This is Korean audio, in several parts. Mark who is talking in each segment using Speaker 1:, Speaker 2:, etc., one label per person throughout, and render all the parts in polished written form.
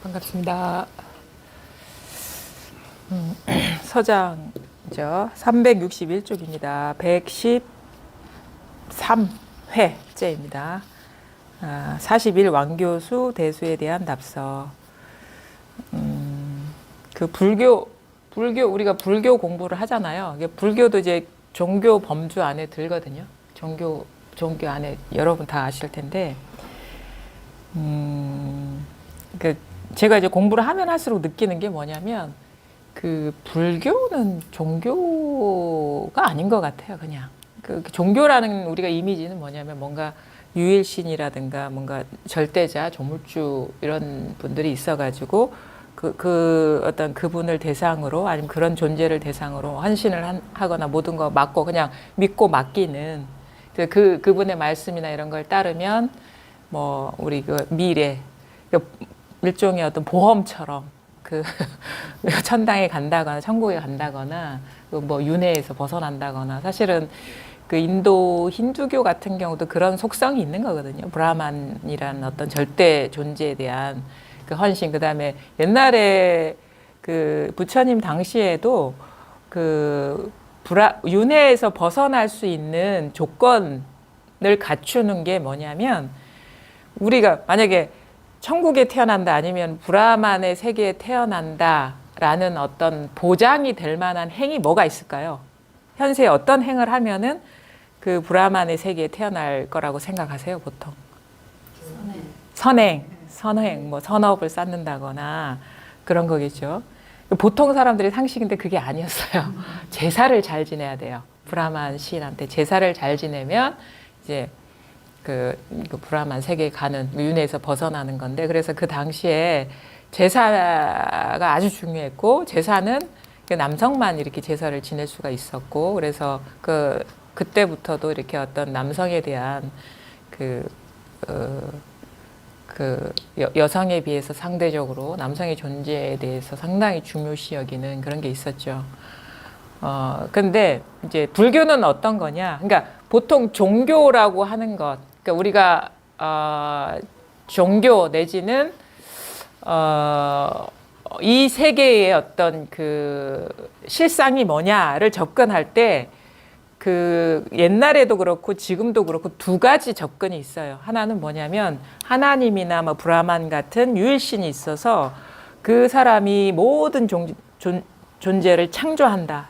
Speaker 1: 반갑습니다. 서장이죠. 361쪽입니다. 113회째입니다. 41 왕교수 대수에 대한 답서. 그 불교 우리가 불교 공부를 하잖아요. 이게 불교도 이제 종교 범주 안에 들거든요. 종교 안에 여러분 다 아실 텐데, 제가 이제 공부를 하면 할수록 느끼는 게 뭐냐면, 그 불교는 종교가 아닌 것 같아요. 그냥 그 종교라는 우리가 이미지는 뭐냐면 뭔가 유일신이라든가 뭔가 절대자, 조물주 이런 분들이 있어가지고 그 어떤 그분을 대상으로 아니면 그런 존재를 대상으로 헌신을 하거나 모든 거 맡고 그냥 믿고 맡기는 그분의 말씀이나 이런 걸 따르면 뭐 우리 그 미래 일종의 어떤 보험처럼 그 천당에 간다거나 천국에 간다거나 뭐 윤회에서 벗어난다거나, 사실은 그 인도 힌두교 같은 경우도 그런 속성이 있는 거거든요. 브라만이라는 어떤 절대 존재에 대한 그 헌신. 그다음에 옛날에 그 부처님 당시에도 그 윤회에서 벗어날 수 있는 조건을 갖추는 게 뭐냐면, 우리가 만약에 천국에 태어난다 아니면 브라만의 세계에 태어난다라는 어떤 보장이 될 만한 행위 뭐가 있을까요? 현세에 어떤 행을 하면은 그 브라만의 세계에 태어날 거라고 생각하세요, 보통? 선행, 뭐 선업을 쌓는다거나 그런 거겠죠. 보통 사람들이 상식인데 그게 아니었어요. 제사를 잘 지내야 돼요. 브라만 시인한테 제사를 잘 지내면 이제 그 브라만 세계에 가는, 윤회에서 벗어나는 건데, 그래서 그 당시에 제사가 아주 중요했고, 제사는 남성만 이렇게 제사를 지낼 수가 있었고, 그래서 그때부터도 이렇게 어떤 남성에 대한 여성에 비해서 상대적으로 남성의 존재에 대해서 상당히 중요시 여기는 그런 게 있었죠. 근데 이제 불교는 어떤 거냐? 그러니까 보통 종교라고 하는 것, 그러니까 우리가 종교 내지는 이 세계의 어떤 그 실상이 뭐냐를 접근할 때 그 옛날에도 그렇고 지금도 그렇고 두 가지 접근이 있어요. 하나는 뭐냐면 하나님이나 뭐 브라만 같은 유일신이 있어서 그 사람이 모든 존재를 창조한다.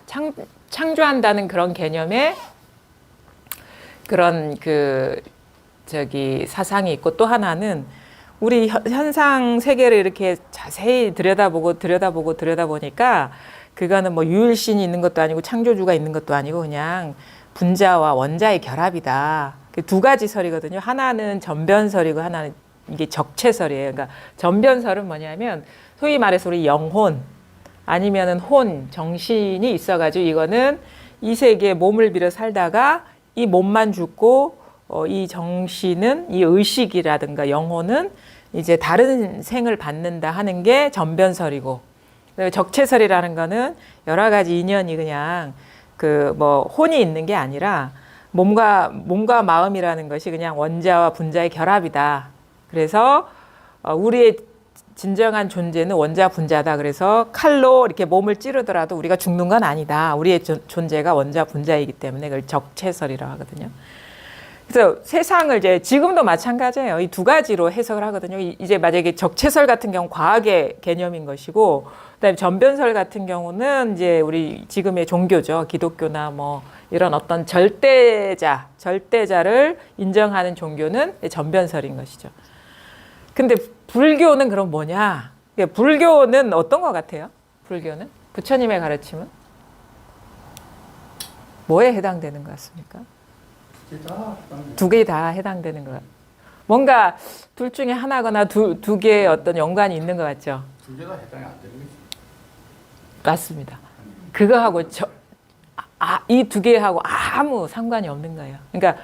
Speaker 1: 창조한다는 그런 개념의 그런 사상이 있고, 또 하나는 우리 현상 세계를 이렇게 자세히 들여다보니까 그거는 뭐 유일신이 있는 것도 아니고 창조주가 있는 것도 아니고 그냥 분자와 원자의 결합이다. 두 가지 설이거든요. 하나는 전변설이고 하나는 이게 적체설이에요. 그러니까 전변설은 뭐냐면 소위 말해서 우리 영혼 아니면은 정신이 있어가지고 이거는 이 세계에 몸을 빌어 살다가 이 몸만 죽고 이 정신은, 이 의식이라든가 영혼은 이제 다른 생을 받는다 하는 게 전변설이고, 적체설이라는 거는 여러 가지 인연이 그냥 혼이 있는 게 아니라 몸과 마음이라는 것이 그냥 원자와 분자의 결합이다. 그래서 우리의 진정한 존재는 원자 분자다. 그래서 칼로 이렇게 몸을 찌르더라도 우리가 죽는 건 아니다. 우리의 존재가 원자 분자이기 때문에 그걸 적체설이라고 하거든요. 그래서 세상을 이제 지금도 마찬가지예요. 이 두 가지로 해석을 하거든요. 이제 만약에 적체설 같은 경우 과학의 개념인 것이고, 그다음에 전변설 같은 경우는 이제 우리 지금의 종교죠. 기독교나 뭐 이런 어떤 절대자를 인정하는 종교는 전변설인 것이죠. 근데 불교는 그럼 뭐냐? 불교는 어떤 것 같아요? 불교는? 부처님의 가르침은? 뭐에 해당되는 것 같습니까? 두 개 다 해당되는 것 같아요. 뭔가 둘 중에 하나거나 두 개의 어떤 연관이 있는 것 같죠?
Speaker 2: 두 개가 해당이 안 되는 거죠.
Speaker 1: 맞습니다. 그거하고 이 두 개하고 아무 상관이 없는 거예요. 그러니까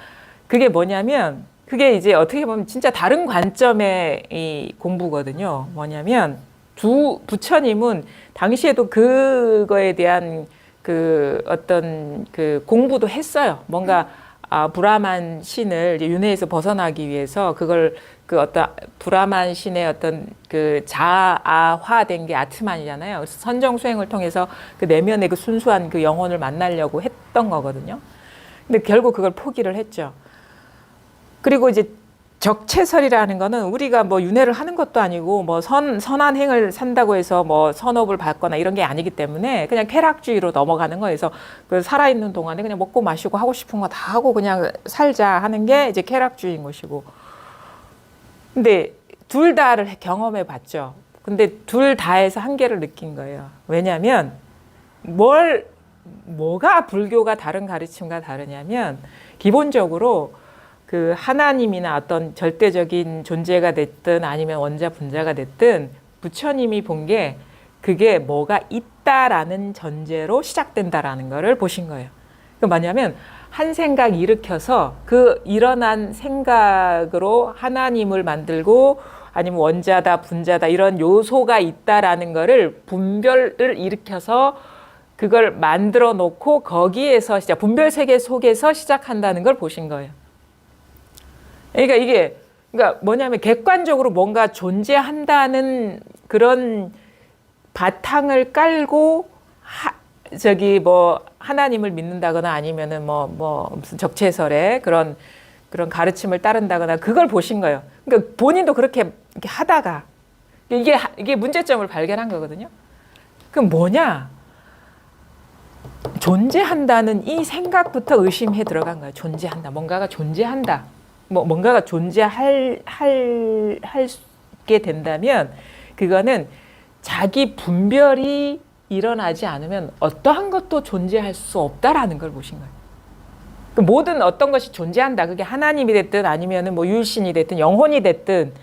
Speaker 1: 그게 뭐냐면, 그게 이제 어떻게 보면 진짜 다른 관점의 이 공부거든요. 뭐냐면 부처님은 당시에도 그거에 대한 어떤 공부도 했어요. 뭔가 브라만 신을 이제 윤회에서 벗어나기 위해서 그걸 그 어떤 브라만 신의 어떤 그 자아화된 게 아트만이잖아요. 그래서 선정 수행을 통해서 그 내면의 그 순수한 그 영혼을 만나려고 했던 거거든요. 근데 결국 그걸 포기를 했죠. 그리고 이제 적체설이라는 거는 우리가 뭐 윤회를 하는 것도 아니고 뭐 선한 행을 산다고 해서 뭐 선업을 받거나 이런 게 아니기 때문에 그냥 쾌락주의로 넘어가는 거예요. 그래서 그 살아있는 동안에 그냥 먹고 마시고 하고 싶은 거 다 하고 그냥 살자 하는 게 이제 쾌락주의인 것이고. 근데 둘 다를 경험해 봤죠. 근데 둘 다에서 한계를 느낀 거예요. 왜냐하면 뭐가 불교가 다른 가르침과 다르냐면 기본적으로 그 하나님이나 어떤 절대적인 존재가 됐든 아니면 원자 분자가 됐든 부처님이 본 게 그게 뭐가 있다라는 전제로 시작된다라는 거를 보신 거예요. 그 뭐냐면 한 생각 일으켜서 그 일어난 생각으로 하나님을 만들고 아니면 원자다 분자다 이런 요소가 있다라는 거를 분별을 일으켜서 그걸 만들어 놓고 거기에서 시작, 분별 세계 속에서 시작한다는 걸 보신 거예요. 그러니까 이게 그러니까 뭐냐면 객관적으로 뭔가 존재한다는 그런 바탕을 깔고 뭐 하나님을 믿는다거나 아니면은 뭐 무슨 적체설의 그런 가르침을 따른다거나 그걸 보신 거예요. 그러니까 본인도 그렇게 하다가 이게 문제점을 발견한 거거든요. 그럼 뭐냐? 존재한다는 이 생각부터 의심해 들어간 거예요. 존재한다. 뭔가가 존재한다. 뭔가가 존재할 게 된다면 그거는 자기 분별이 일어나지 않으면 어떠한 것도 존재할 수 없다라는 걸 보신 거예요. 그 모든 어떤 것이 존재한다. 그게 하나님이 됐든 아니면은 뭐 유일신이 됐든 영혼이 됐든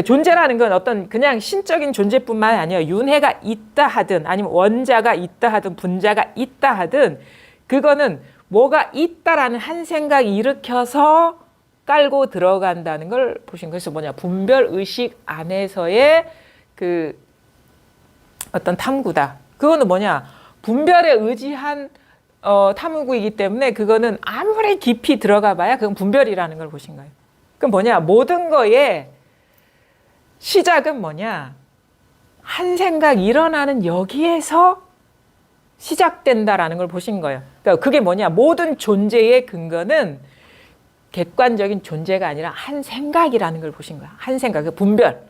Speaker 1: 존재라는 건 어떤 그냥 신적인 존재뿐만 아니라 윤회가 있다 하든 아니면 원자가 있다 하든 분자가 있다 하든 그거는 뭐가 있다라는 한 생각이 일으켜서 깔고 들어간다는 걸 보신 거예요. 그래서 뭐냐 분별 의식 안에서의 그 어떤 탐구다. 그거는 뭐냐 분별에 의지한 탐구이기 때문에 그거는 아무리 깊이 들어가 봐야 그건 분별이라는 걸 보신 거예요. 그럼 뭐냐 모든 거에 시작은 뭐냐 한 생각 일어나는 여기에서 시작된다라는 걸 보신 거예요. 그러니까 그게 뭐냐 모든 존재의 근거는 객관적인 존재가 아니라 한 생각이라는 걸 보신 거야. 한 생각, 그 분별.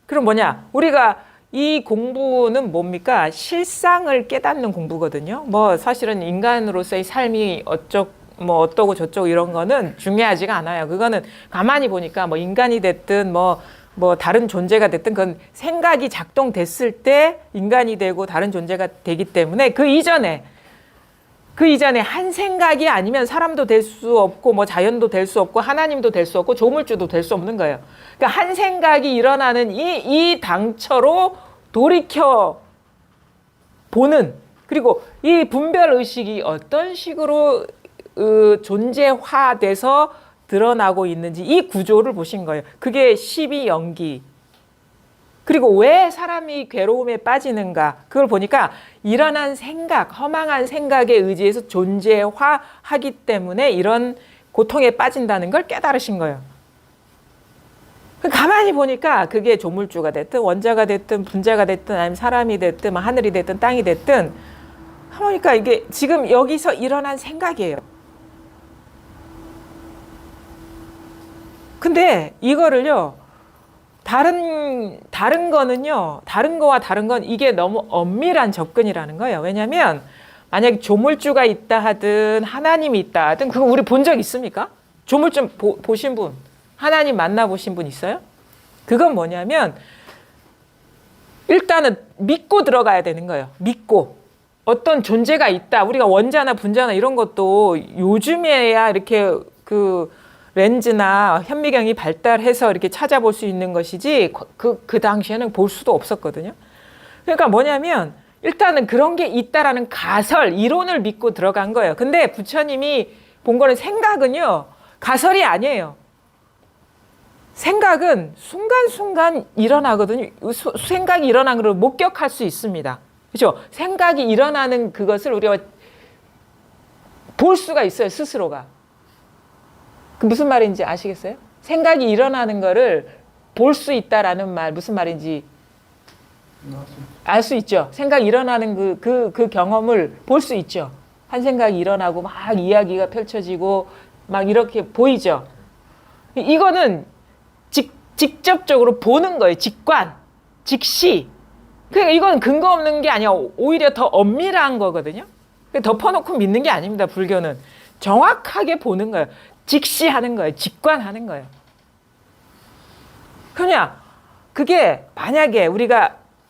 Speaker 1: 그럼 뭐냐? 우리가 이 공부는 뭡니까? 실상을 깨닫는 공부거든요. 뭐 사실은 인간으로서의 삶이 어떠고 저쩌고 이런 거는 중요하지가 않아요. 그거는 가만히 보니까 뭐 인간이 됐든 뭐 다른 존재가 됐든 그건 생각이 작동됐을 때 인간이 되고 다른 존재가 되기 때문에 그 이전에 한 생각이 아니면 사람도 될 수 없고 뭐 자연도 될 수 없고 하나님도 될 수 없고 조물주도 될 수 없는 거예요. 그러니까 한 생각이 일어나는 이 당처로 돌이켜 보는 그리고 이 분별 의식이 어떤 식으로 존재화돼서 드러나고 있는지 이 구조를 보신 거예요. 그게 12연기. 그리고 왜 사람이 괴로움에 빠지는가 그걸 보니까 일어난 생각, 허망한 생각에 의지해서 존재화하기 때문에 이런 고통에 빠진다는 걸 깨달으신 거예요. 가만히 보니까 그게 조물주가 됐든 원자가 됐든 분자가 됐든 아니면 사람이 됐든 하늘이 됐든 땅이 됐든 보니까 이게 지금 여기서 일어난 생각이에요. 근데 이거를요 다른 거는요. 다른 거와 다른 건 이게 너무 엄밀한 접근이라는 거예요. 왜냐하면 만약에 조물주가 있다 하든 하나님이 있다 하든 그거 우리 본 적 있습니까? 조물주 보신 분, 하나님 만나보신 분 있어요? 그건 뭐냐면 일단은 믿고 들어가야 되는 거예요. 믿고. 어떤 존재가 있다. 우리가 원자나 분자나 이런 것도 요즘에야 이렇게 렌즈나 현미경이 발달해서 이렇게 찾아볼 수 있는 것이지 그 당시에는 볼 수도 없었거든요. 그러니까 뭐냐면 일단은 그런 게 있다라는 가설, 이론을 믿고 들어간 거예요. 근데 부처님이 본 거는 생각은요. 가설이 아니에요. 생각은 순간순간 일어나거든요. 생각이 일어나는 걸 목격할 수 있습니다. 그렇죠? 생각이 일어나는 그것을 우리가 볼 수가 있어요. 스스로가. 그 무슨 말인지 아시겠어요? 생각이 일어나는 거를 볼 수 있다라는 말 무슨 말인지 알 수 있죠. 생각이 일어나는 그 경험을 볼 수 있죠. 한 생각이 일어나고 막 이야기가 펼쳐지고 막 이렇게 보이죠. 이거는 직접적으로 보는 거예요. 직관, 직시. 그러니까 이건 근거 없는 게 아니야. 오히려 더 엄밀한 거거든요. 덮어놓고 믿는 게 아닙니다. 불교는 정확하게 보는 거예요. 직시하는 거예요. 직관하는 거예요. 그냥 그게 만약에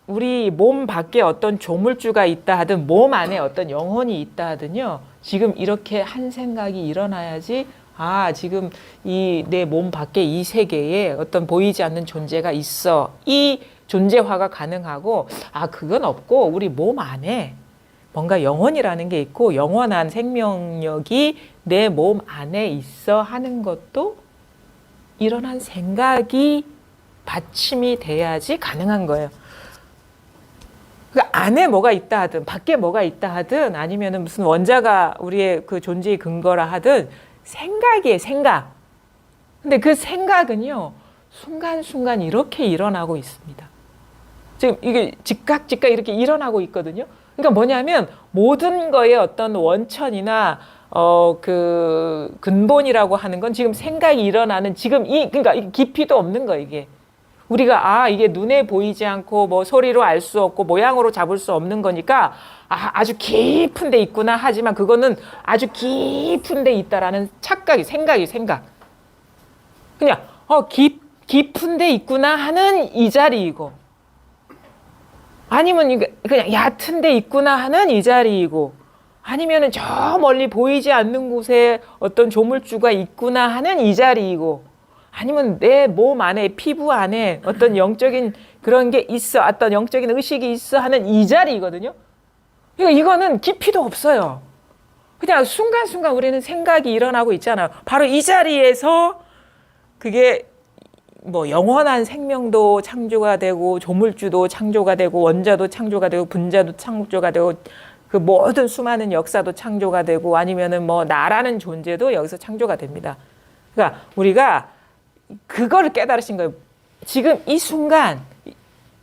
Speaker 1: 우리 몸 밖에 어떤 조물주가 있다 하든 몸 안에 어떤 영혼이 있다 하든요. 지금 이렇게 한 생각이 일어나야지 지금 이 내 몸 밖에 이 세계에 어떤 보이지 않는 존재가 있어. 이 존재화가 가능하고 그건 없고 우리 몸 안에 뭔가 영혼이라는 게 있고 영원한 생명력이 내 몸 안에 있어 하는 것도 일어난 생각이 받침이 돼야지 가능한 거예요. 그 안에 뭐가 있다 하든 밖에 뭐가 있다 하든 아니면은 무슨 원자가 우리의 그 존재의 근거라 하든 생각이에요, 생각. 근데 그 생각은요, 순간순간 이렇게 일어나고 있습니다. 지금 이게 즉각 이렇게 일어나고 있거든요. 그러니까 뭐냐면 모든 거의 어떤 원천이나 그 근본이라고 하는 건 지금 생각이 일어나는 지금 그러니까 깊이도 없는 거예요, 이게. 우리가 이게 눈에 보이지 않고 뭐 소리로 알 수 없고 모양으로 잡을 수 없는 거니까 아주 깊은 데 있구나 하지만 그거는 아주 깊은 데 있다라는 착각이 생각. 그냥 깊은 데 있구나 하는 이 자리이고 아니면 그냥 얕은 데 있구나 하는 이 자리이고 아니면은 저 멀리 보이지 않는 곳에 어떤 조물주가 있구나 하는 이 자리이고 아니면 내 몸 안에 피부 안에 어떤 영적인 그런 게 있어 어떤 영적인 의식이 있어 하는 이 자리이거든요. 그러니까 이거는 깊이도 없어요. 그냥 순간순간 우리는 생각이 일어나고 있잖아요. 바로 이 자리에서 그게 뭐 영원한 생명도 창조가 되고 조물주도 창조가 되고 원자도 창조가 되고 분자도 창조가 되고 그 모든 수많은 역사도 창조가 되고 아니면은 뭐 나라는 존재도 여기서 창조가 됩니다. 그러니까 우리가 그거를 깨달으신 거예요. 지금 이 순간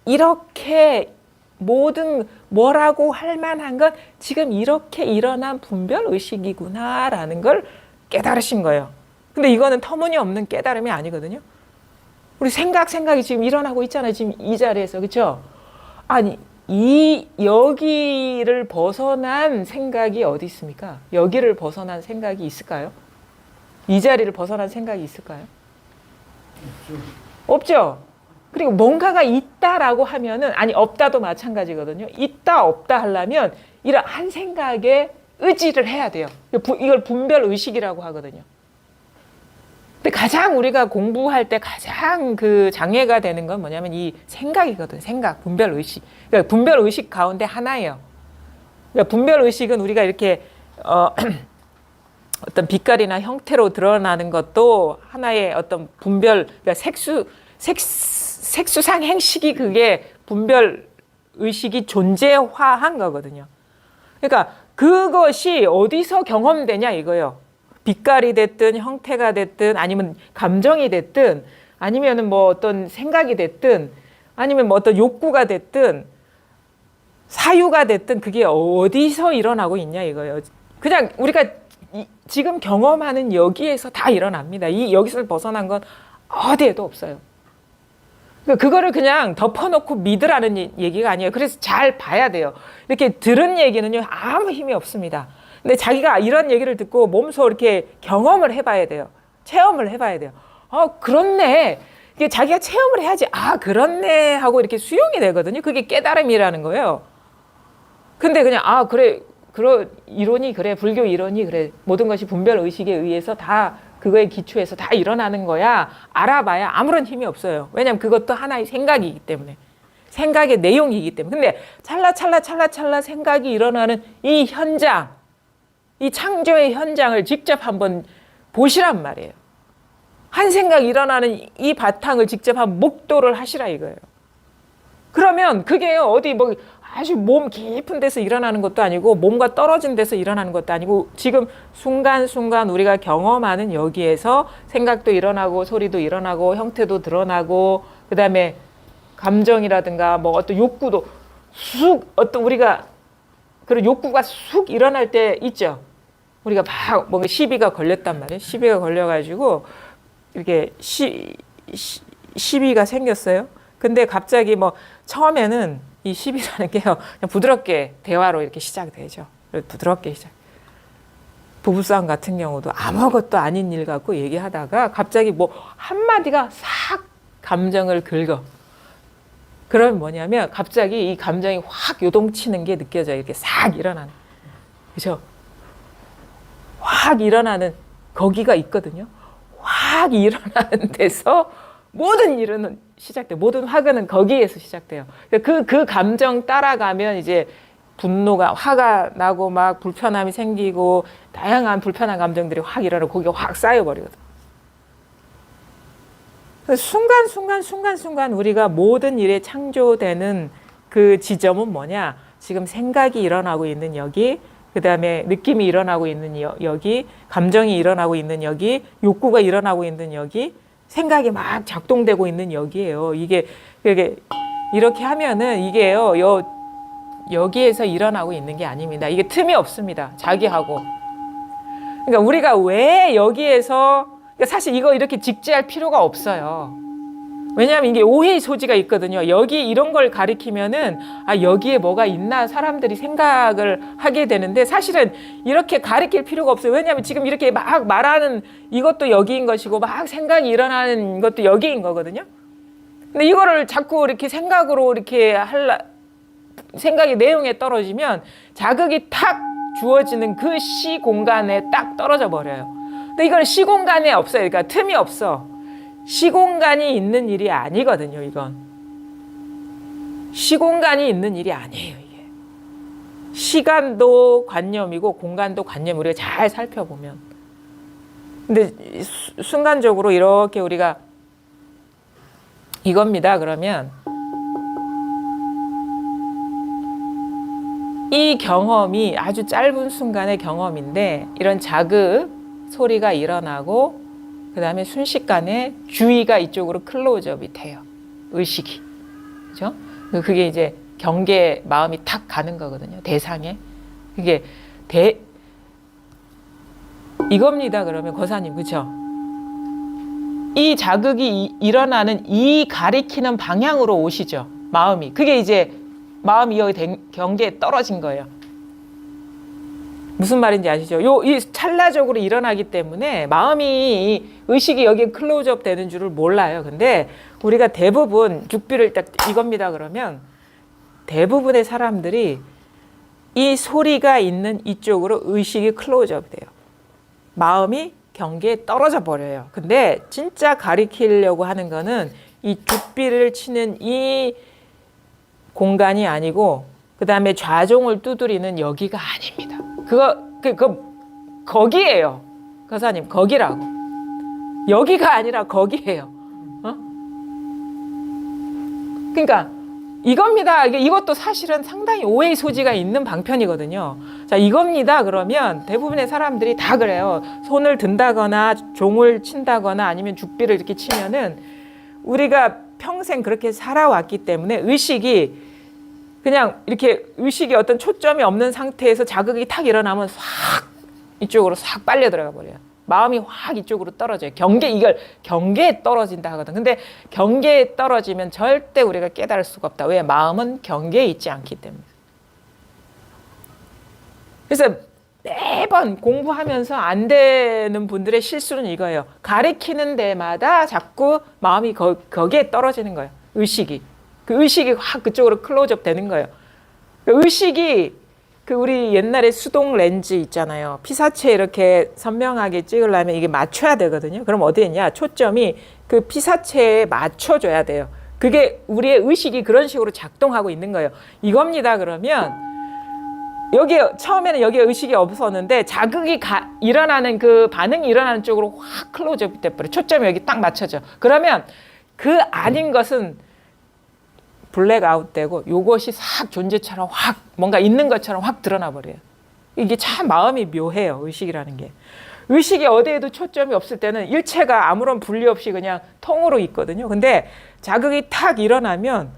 Speaker 1: 이렇게 모든 뭐라고 할 만한 건 지금 이렇게 일어난 분별 의식이구나라는 걸 깨달으신 거예요. 근데 이거는 터무니없는 깨달음이 아니거든요. 우리 생각이 지금 일어나고 있잖아요. 지금 이 자리에서. 그렇죠? 아니 여기를 벗어난 생각이 어디 있습니까? 여기를 벗어난 생각이 있을까요? 이 자리를 벗어난 생각이 있을까요? 없죠. 그리고 뭔가가 있다라고 하면은 없다도 마찬가지거든요. 있다 없다 하려면 이런 한 생각에 의지를 해야 돼요. 이걸 분별 의식이라고 하거든요. 근데 가장 우리가 공부할 때 가장 그 장애가 되는 건 뭐냐면 이 생각이거든요. 생각, 분별 의식. 그러니까 분별 의식 가운데 하나예요. 그러니까 분별 의식은 우리가 이렇게 어떤 빛깔이나 형태로 드러나는 것도 하나의 어떤 분별, 그러니까 색수상 행식이 그게 분별 의식이 존재화한 거거든요. 그러니까 그것이 어디서 경험되냐 이거예요. 빛깔이 됐든 형태가 됐든 아니면 감정이 됐든 아니면은 뭐 어떤 생각이 됐든 아니면 뭐 어떤 욕구가 됐든 사유가 됐든 그게 어디서 일어나고 있냐 이거예요. 그냥 우리가 지금 경험하는 여기에서 다 일어납니다. 여기서 벗어난 건 어디에도 없어요. 그거를 그냥 덮어놓고 믿으라는 얘기가 아니에요. 그래서 잘 봐야 돼요. 이렇게 들은 얘기는요 아무 힘이 없습니다. 근데 자기가 이런 얘기를 듣고 몸소 이렇게 경험을 해봐야 돼요. 체험을 해봐야 돼요. 그렇네. 이게 자기가 체험을 해야지 그렇네 하고 이렇게 수용이 되거든요. 그게 깨달음이라는 거예요. 근데 그냥 그래 이론이 그래 불교 이론이 그래 모든 것이 분별 의식에 의해서 다 그거에 기초해서 다 일어나는 거야 알아봐야 아무런 힘이 없어요. 왜냐하면 그것도 하나의 생각이기 때문에 생각의 내용이기 때문에. 근데 찰나 생각이 일어나는 이 현장, 이 창조의 현장을 직접 한번 보시란 말이에요. 한 생각 일어나는 이 바탕을 직접 한번 목도를 하시라 이거예요. 그러면 그게 어디 뭐 아주 몸 깊은 데서 일어나는 것도 아니고 몸과 떨어진 데서 일어나는 것도 아니고 지금 순간순간 우리가 경험하는 여기에서 생각도 일어나고 소리도 일어나고 형태도 드러나고 그다음에 감정이라든가 뭐 어떤 욕구도 쑥 어떤 우리가 그런 욕구가 쑥 일어날 때 있죠. 우리가 막 뭔가 시비가 걸렸단 말이에요. 시비가 걸려가지고 이렇게 시비가 생겼어요. 근데 갑자기 뭐 처음에는 이 시비라는 게요, 그냥 부드럽게 대화로 이렇게 시작되죠. 부드럽게 시작. 부부싸움 같은 경우도 아무것도 아닌 일 갖고 얘기하다가 갑자기 뭐 한마디가 싹 감정을 긁어. 그러면 뭐냐면 갑자기 이 감정이 확 요동치는 게 느껴져요. 이렇게 싹 일어나는. 그죠? 확 일어나는 거기가 있거든요. 확 일어나는 데서 모든 일은 시작돼요. 모든 화근은 거기에서 시작돼요. 그 감정 따라가면 이제 분노가, 화가 나고 막 불편함이 생기고 다양한 불편한 감정들이 확 일어나고 거기가 확 쌓여버리거든. 순간순간 우리가 모든 일에 창조되는 그 지점은 뭐냐? 지금 생각이 일어나고 있는 여기, 그 다음에 느낌이 일어나고 있는 여기, 감정이 일어나고 있는 여기, 욕구가 일어나고 있는 여기, 생각이 막 작동되고 있는 여기예요. 이게 이렇게 하면은 이게요, 여기에서 일어나고 있는 게 아닙니다. 이게 틈이 없습니다. 자기하고. 그러니까 우리가 왜 여기에서, 그러니까 사실 이거 이렇게 직지할 필요가 없어요. 왜냐하면 이게 오해의 소지가 있거든요. 여기 이런 걸 가리키면은 아 여기에 뭐가 있나 사람들이 생각을 하게 되는데 사실은 이렇게 가리킬 필요가 없어요. 왜냐하면 지금 이렇게 막 말하는 이것도 여기인 것이고 막 생각이 일어나는 것도 여기인 거거든요. 근데 이거를 자꾸 이렇게 생각으로 이렇게 생각의 내용에 떨어지면 자극이 탁 주어지는 그 시공간에 딱 떨어져 버려요. 근데 이건 시공간에 없어요. 그러니까 틈이 없어. 시공간이 있는 일이 아니거든요, 이건. 시공간이 있는 일이 아니에요, 이게. 시간도 관념이고 공간도 관념, 우리가 잘 살펴보면. 근데 순간적으로 이렇게 우리가 이겁니다, 그러면. 이 경험이 아주 짧은 순간의 경험인데 이런 자극, 소리가 일어나고 그 다음에 순식간에 주의가 이쪽으로 클로즈업이 돼요. 의식이. 그죠? 그게 이제 경계 마음이 탁 가는 거거든요. 대상에. 그게 이겁니다. 그러면 거사님. 그죠? 이 자극이 일어나는 이 가리키는 방향으로 오시죠. 마음이. 그게 이제 마음이 여기 경계에 떨어진 거예요. 무슨 말인지 아시죠? 이 찰나적으로 일어나기 때문에 마음이 의식이 여기에 클로즈업 되는 줄을 몰라요. 근데 우리가 대부분 죽비를 딱 이겁니다. 그러면 대부분의 사람들이 이 소리가 있는 이쪽으로 의식이 클로즈업 돼요. 마음이 경계에 떨어져 버려요. 근데 진짜 가리키려고 하는 거는 이 죽비를 치는 이 공간이 아니고 그 다음에 좌종을 두드리는 여기가 아닙니다. 거기예요. 거사님, 거기라고. 여기가 아니라 거기예요. 어? 그러니까 이겁니다. 이것도 사실은 상당히 오해의 소지가 있는 방편이거든요. 자, 이겁니다. 그러면 대부분의 사람들이 다 그래요. 손을 든다거나 종을 친다거나 아니면 죽비를 이렇게 치면은 우리가 평생 그렇게 살아왔기 때문에 의식이 그냥 이렇게 의식이 어떤 초점이 없는 상태에서 자극이 탁 일어나면 싹 이쪽으로 싹 빨려 들어가 버려요. 마음이 확 이쪽으로 떨어져요. 이걸 경계에 떨어진다 하거든. 근데 경계에 떨어지면 절대 우리가 깨달을 수가 없다. 왜? 마음은 경계에 있지 않기 때문에. 그래서 매번 공부하면서 안 되는 분들의 실수는 이거예요. 가리키는 데마다 자꾸 마음이 거기에 떨어지는 거예요. 의식이. 그 의식이 확 그쪽으로 클로즈업 되는 거예요. 그 의식이 우리 옛날에 수동 렌즈 있잖아요. 피사체 이렇게 선명하게 찍으려면 이게 맞춰야 되거든요. 그럼 어디 있냐? 초점이 그 피사체에 맞춰줘야 돼요. 그게 우리의 의식이 그런 식으로 작동하고 있는 거예요. 이겁니다. 그러면 여기에 처음에는 여기에 의식이 없었는데 자극이 일어나는 그 반응이 일어나는 쪽으로 확 클로즈업 돼버려. 초점이 여기 딱 맞춰져. 그러면 그 아닌 것은 블랙아웃 되고 요것이 싹 존재처럼 확 뭔가 있는 것처럼 확 드러나 버려요. 이게 참 마음이 묘해요. 의식이라는 게. 의식이 어디에도 초점이 없을 때는 일체가 아무런 분리 없이 그냥 통으로 있거든요. 근데 자극이 탁 일어나면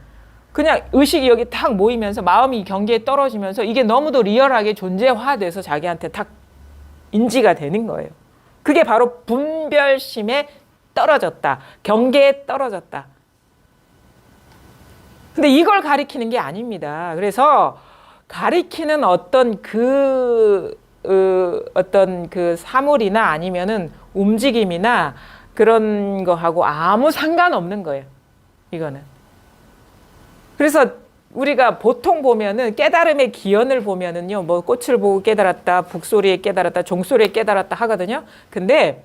Speaker 1: 그냥 의식이 여기 탁 모이면서 마음이 경계에 떨어지면서 이게 너무도 리얼하게 존재화돼서 자기한테 탁 인지가 되는 거예요. 그게 바로 분별심에 떨어졌다. 경계에 떨어졌다. 근데 이걸 가리키는 게 아닙니다. 그래서 가리키는 어떤 어떤 그 사물이나 아니면은 움직임이나 그런 거하고 아무 상관없는 거예요. 이거는. 그래서 우리가 보통 보면은 깨달음의 기원을 보면은요, 뭐 꽃을 보고 깨달았다, 북소리에 깨달았다, 종소리에 깨달았다 하거든요. 근데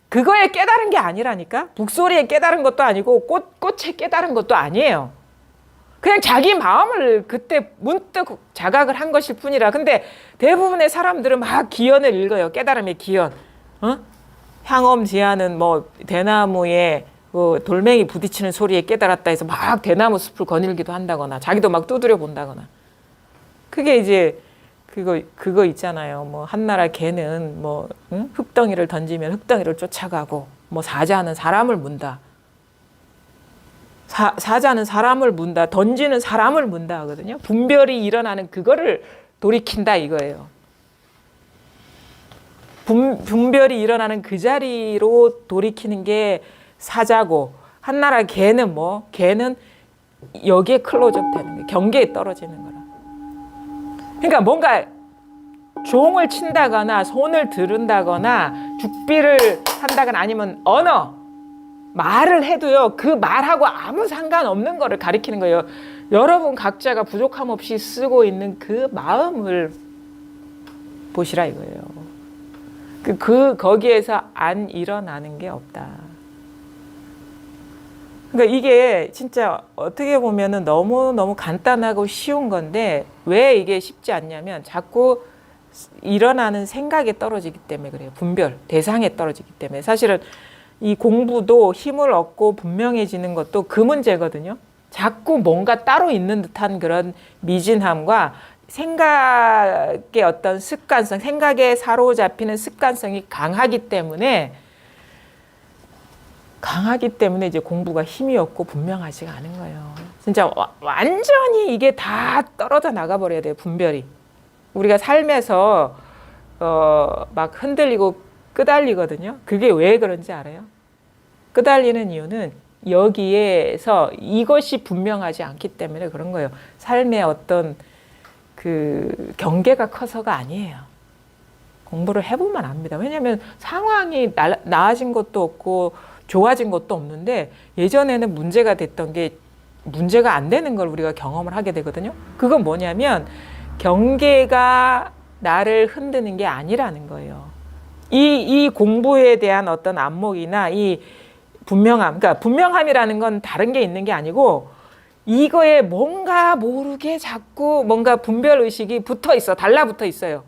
Speaker 1: 그거에 깨달은 게 아니라니까? 북소리에 깨달은 것도 아니고 꽃에 깨달은 것도 아니에요. 그냥 자기 마음을 그때 문득 자각을 한 것일 뿐이라. 근데 대부분의 사람들은 막 기원을 읽어요. 깨달음의 기원. 향엄지하는 뭐 대나무에 돌멩이 부딪히는 소리에 깨달았다 해서 막 대나무 숲을 거닐기도 한다거나 자기도 막 두드려 본다거나. 그게 이제 그거 있잖아요. 뭐 한나라 개는 뭐 흙덩이를 던지면 흙덩이를 쫓아가고 뭐 사자는 사람을 문다. 사자는 사람을 문다. 던지는 사람을 문다 하거든요. 분별이 일어나는 그거를 돌이킨다 이거예요. 분별이 일어나는 그 자리로 돌이키는 게 사자고, 한나라 개는 뭐? 개는 여기에 클로즈업 되는 거예요. 경계에 떨어지는 거라. 그러니까 뭔가 종을 친다거나 손을 들은다거나 죽비를 한다거나 아니면 언어, 말을 해도요, 그 말하고 아무 상관없는 거를 가리키는 거예요. 여러분 각자가 부족함 없이 쓰고 있는 그 마음을 보시라 이거예요. 거기에서 안 일어나는 게 없다. 그러니까 이게 진짜 어떻게 보면은 너무 간단하고 쉬운 건데 왜 이게 쉽지 않냐면 자꾸 일어나는 생각에 떨어지기 때문에 그래요. 분별, 대상에 떨어지기 때문에. 사실은 이 공부도 힘을 얻고 분명해지는 것도 그 문제거든요. 자꾸 뭔가 따로 있는 듯한 그런 미진함과 생각의 어떤 습관성, 생각에 사로잡히는 습관성이 강하기 때문에 이제 공부가 힘이 없고 분명하지가 않은 거예요. 진짜 완전히 이게 다 떨어져 나가 버려야 돼요. 분별이. 우리가 삶에서 막 흔들리고 끄달리거든요. 그게 왜 그런지 알아요? 끄달리는 이유는 여기에서 이것이 분명하지 않기 때문에 그런 거예요. 삶의 어떤 그 경계가 커서가 아니에요. 공부를 해보면 압니다. 왜냐하면 상황이 나아진 것도 없고 좋아진 것도 없는데 예전에는 문제가 됐던 게 문제가 안 되는 걸 우리가 경험을 하게 되거든요. 그건 뭐냐면 경계가 나를 흔드는 게 아니라는 거예요. 이 공부에 대한 어떤 안목이나 이 분명함, 그러니까 분명함이라는 건 다른 게 있는 게 아니고 이거에 뭔가 모르게 자꾸 뭔가 분별 의식이 붙어 있어, 달라붙어 있어요.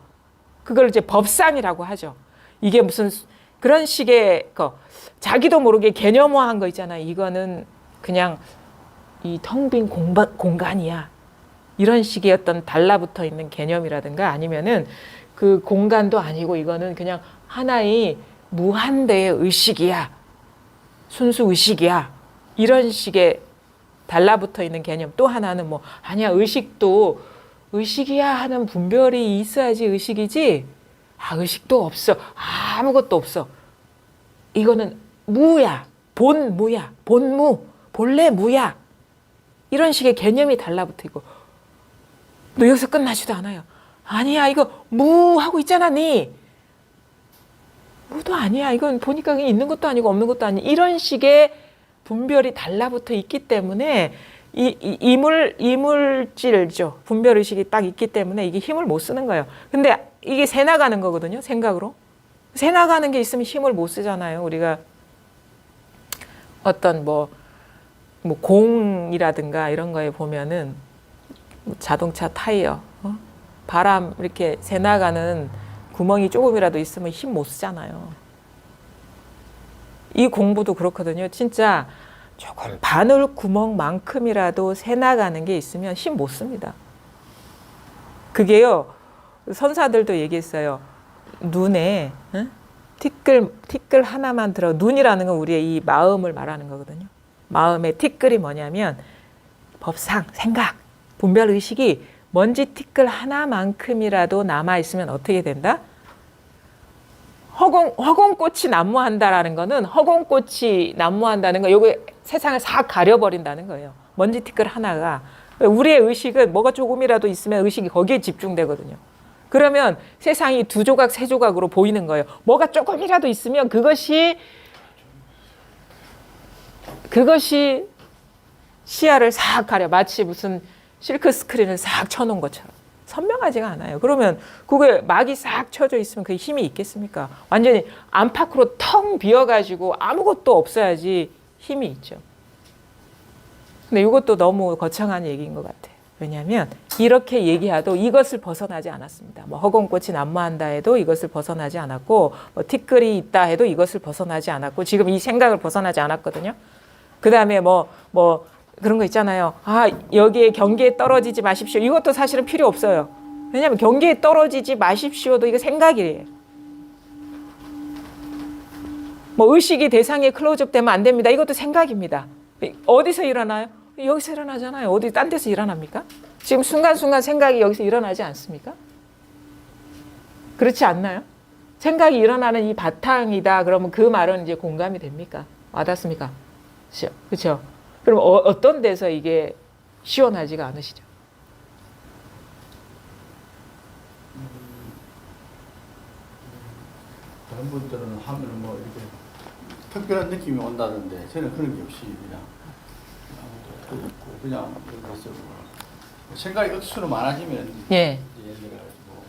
Speaker 1: 그걸 이제 법상이라고 하죠. 이게 무슨 그런 식의 자기도 모르게 개념화한 거 있잖아요. 이거는 그냥 이 텅 빈 공간이야. 이런 식의 어떤 달라붙어 있는 개념이라든가 아니면은 그 공간도 아니고 이거는 그냥 하나의 무한대의 의식이야. 순수 의식이야. 이런 식의 달라붙어 있는 개념. 또 하나는 뭐 아니야, 의식도 의식이야 하는 분별이 있어야지 의식이지. 의식도 없어. 아무것도 없어. 이거는 무야. 본무야. 본무. 본래 무야. 이런 식의 개념이 달라붙어 있고 너 여기서 끝나지도 않아요. 아니야, 이거 무 하고 있잖아, 니. 무도 아니야. 이건 보니까 그냥 있는 것도 아니고 없는 것도 아니야. 이런 식의 분별이 달라붙어 있기 때문에 이물질죠. 분별 의식이 딱 있기 때문에 이게 힘을 못 쓰는 거예요. 근데 이게 새 나가는 거거든요. 생각으로. 새 나가는 게 있으면 힘을 못 쓰잖아요. 우리가 어떤 뭐 공이라든가 이런 거에 보면은 자동차 타이어, 바람 이렇게 새 나가는 구멍이 조금이라도 있으면 힘 못 쓰잖아요. 이 공부도 그렇거든요. 진짜 조금 바늘 구멍만큼이라도 새 나가는 게 있으면 힘 못 씁니다. 그게요, 선사들도 얘기했어요. 눈에 티끌 하나만 들어, 눈이라는 건 우리의 이 마음을 말하는 거거든요. 마음의 티끌이 뭐냐면 법상, 생각, 분별 의식이 먼지 티끌 하나만큼이라도 남아있으면 어떻게 된다? 허공꽃이 난무한다라는 거는, 허공꽃이 난무한다는 거, 요거 세상을 싹 가려버린다는 거예요. 먼지 티끌 하나가. 우리의 의식은 뭐가 조금이라도 있으면 의식이 거기에 집중되거든요. 그러면 세상이 두 조각, 세 조각으로 보이는 거예요. 뭐가 조금이라도 있으면 그것이 시야를 싹 가려. 마치 무슨 실크 스크린을 싹 쳐놓은 것처럼. 선명하지가 않아요. 그러면 그게 막이 싹 쳐져 있으면 그게 힘이 있겠습니까? 완전히 안팎으로 텅 비어가지고 아무것도 없어야지 힘이 있죠. 근데 이것도 너무 거창한 얘기인 것 같아요. 왜냐하면 이렇게 얘기해도 이것을 벗어나지 않았습니다. 뭐 허공꽃이 난무한다 해도 이것을 벗어나지 않았고, 뭐 티끌이 있다 해도 이것을 벗어나지 않았고, 지금 이 생각을 벗어나지 않았거든요. 그 다음에 뭐 그런 거 있잖아요. 아, 여기에 경계에 떨어지지 마십시오. 이것도 사실은 필요 없어요. 왜냐하면 경계에 떨어지지 마십시오도 이거 생각이에요. 뭐 의식이 대상에 클로즈업 되면 안 됩니다. 이것도 생각입니다. 어디서 일어나요? 여기서 일어나잖아요. 어디 딴 데서 일어납니까? 지금 순간순간 생각이 여기서 일어나지 않습니까? 그렇지 않나요? 생각이 일어나는 이 바탕이다. 그러면 그 말은 이제 공감이 됩니까? 와닿습니까? 그렇죠? 그럼 어떤 데서 이게 시원하지가 않으시죠?
Speaker 2: 다른 분들은 하면 뭐 이렇게 특별한 느낌이 온다던데 저는 그런 게 없이 그냥 그냥 그래서 생각이 억수로 많아지면
Speaker 1: 예.
Speaker 2: 예를 들어가지고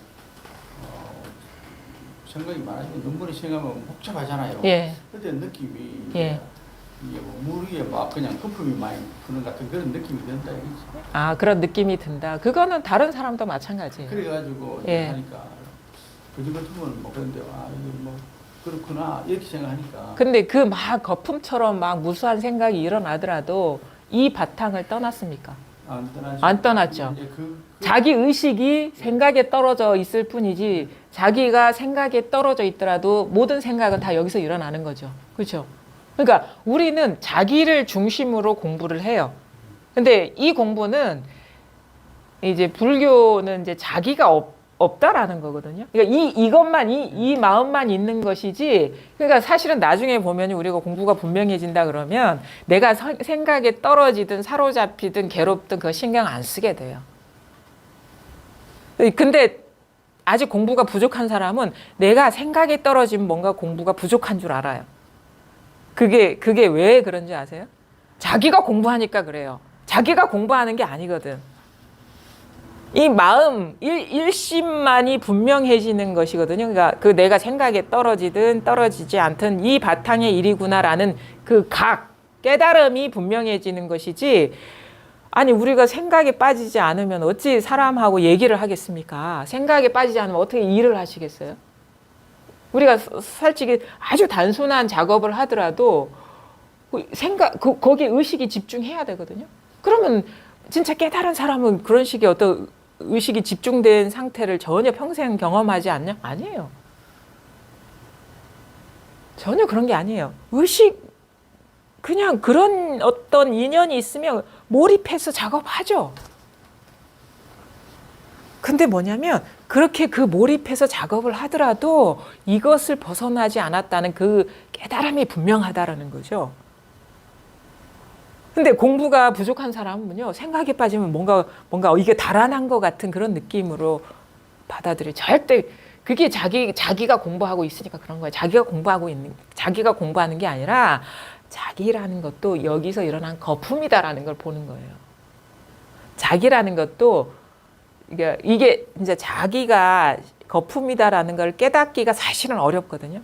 Speaker 2: 생각이 많아지면 눈물이 생각하면 복잡하잖아요.
Speaker 1: 예.
Speaker 2: 그때 느낌이
Speaker 1: 예.
Speaker 2: 이게 뭐 물 위에 막 그냥 거품이 많이 부는 같은 그런 느낌이 든다 이거지.
Speaker 1: 아, 그런 느낌이 든다. 그거는 다른 사람도 마찬가지예요.
Speaker 2: 그래가지고
Speaker 1: 예.
Speaker 2: 하니까 그저 같으면 뭐 그런데 아 이게 뭐 그렇구나 이렇게 생각하니까.
Speaker 1: 근데 그 막 거품처럼 막 무수한 생각이 일어나더라도 이 바탕을 떠났습니까?
Speaker 2: 안
Speaker 1: 떠났죠. 자기 의식이 생각에 떨어져 있을 뿐이지, 자기가 생각에 떨어져 있더라도 모든 생각은 다 여기서 일어나는 거죠. 그렇죠? 그러니까 우리는 자기를 중심으로 공부를 해요. 근데 이 공부는 이제 불교는 이제 자기가 없다라는 거거든요. 그러니까 이것만 이 마음만 있는 것이지. 그러니까 사실은 나중에 보면 우리가 공부가 분명해진다 그러면 내가 생각에 떨어지든 사로잡히든 괴롭든 그거 신경 안 쓰게 돼요. 근데 아직 공부가 부족한 사람은 내가 생각에 떨어지면 뭔가 공부가 부족한 줄 알아요. 그게 왜 그런지 아세요? 자기가 공부하니까 그래요. 자기가 공부하는 게 아니거든. 이 마음 일심만이 분명해지는 것이거든요. 그러니까 그 내가 생각에 떨어지든 떨어지지 않든 이 바탕의 일이구나라는 그 깨달음이 분명해지는 것이지. 아니 우리가 생각에 빠지지 않으면 어찌 사람하고 얘기를 하겠습니까? 생각에 빠지지 않으면 어떻게 일을 하시겠어요? 우리가 솔직히 아주 단순한 작업을 하더라도 거기에 의식이 집중해야 되거든요. 그러면 진짜 깨달은 사람은 그런 식의 어떤 의식이 집중된 상태를 전혀 평생 경험하지 않냐? 아니에요. 전혀 그런 게 아니에요. 그냥 그런 어떤 인연이 있으면 몰입해서 작업하죠. 근데 뭐냐면 그렇게 그 몰입해서 작업을 하더라도 이것을 벗어나지 않았다는 그 깨달음이 분명하다라는 거죠. 근데 공부가 부족한 사람은요, 생각에 빠지면 뭔가 이게 달아난 것 같은 그런 느낌으로 받아들여요. 절대 그게 자기가 공부하고 있으니까 그런 거예요. 자기가 공부하는 게 아니라 자기라는 것도 여기서 일어난 거품이다라는 걸 보는 거예요. 자기라는 것도 이게 이제 자기가 거품이다라는 걸 깨닫기가 사실은 어렵거든요.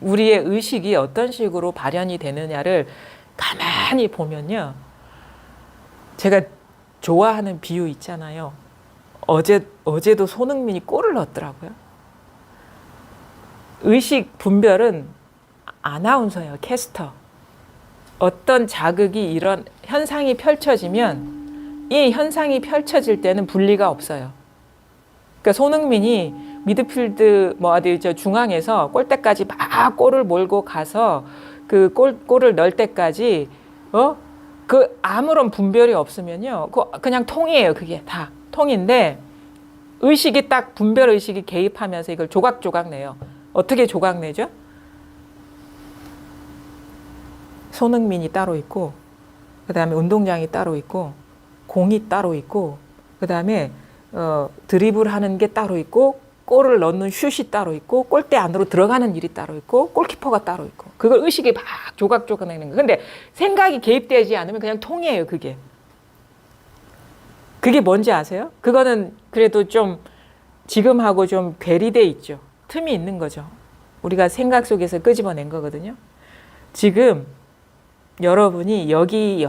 Speaker 1: 우리의 의식이 어떤 식으로 발현이 되느냐를 가만히 보면요. 제가 좋아하는 비유 있잖아요. 어제도 손흥민이 골을 넣었더라고요. 의식 분별은 아나운서예요. 캐스터. 어떤 자극이 이런 현상이 펼쳐지면 이 현상이 펼쳐질 때는 분리가 없어요. 그러니까 손흥민이 미드필드 뭐 어디 저 중앙에서 골대까지 막 골을 몰고 가서 그 골을 넣을 때까지 그 아무런 분별이 없으면요. 그냥 통이에요. 그게 다 통인데 의식이 딱 분별 의식이 개입하면서 이걸 조각조각 내요. 어떻게 조각 내죠? 손흥민이 따로 있고 그다음에 운동장이 따로 있고 공이 따로 있고 그다음에 드리블하는 게 따로 있고 골을 넣는 슛이 따로 있고 골대 안으로 들어가는 일이 따로 있고 골키퍼가 따로 있고 그걸 의식이 막 조각조각 내는 거예요. 근데 생각이 개입되지 않으면 그냥 통이에요. 그게 뭔지 아세요? 그거는 그래도 좀 지금하고 좀 괴리돼 있죠. 틈이 있는 거죠. 우리가 생각 속에서 끄집어낸 거거든요. 지금 여러분이 여기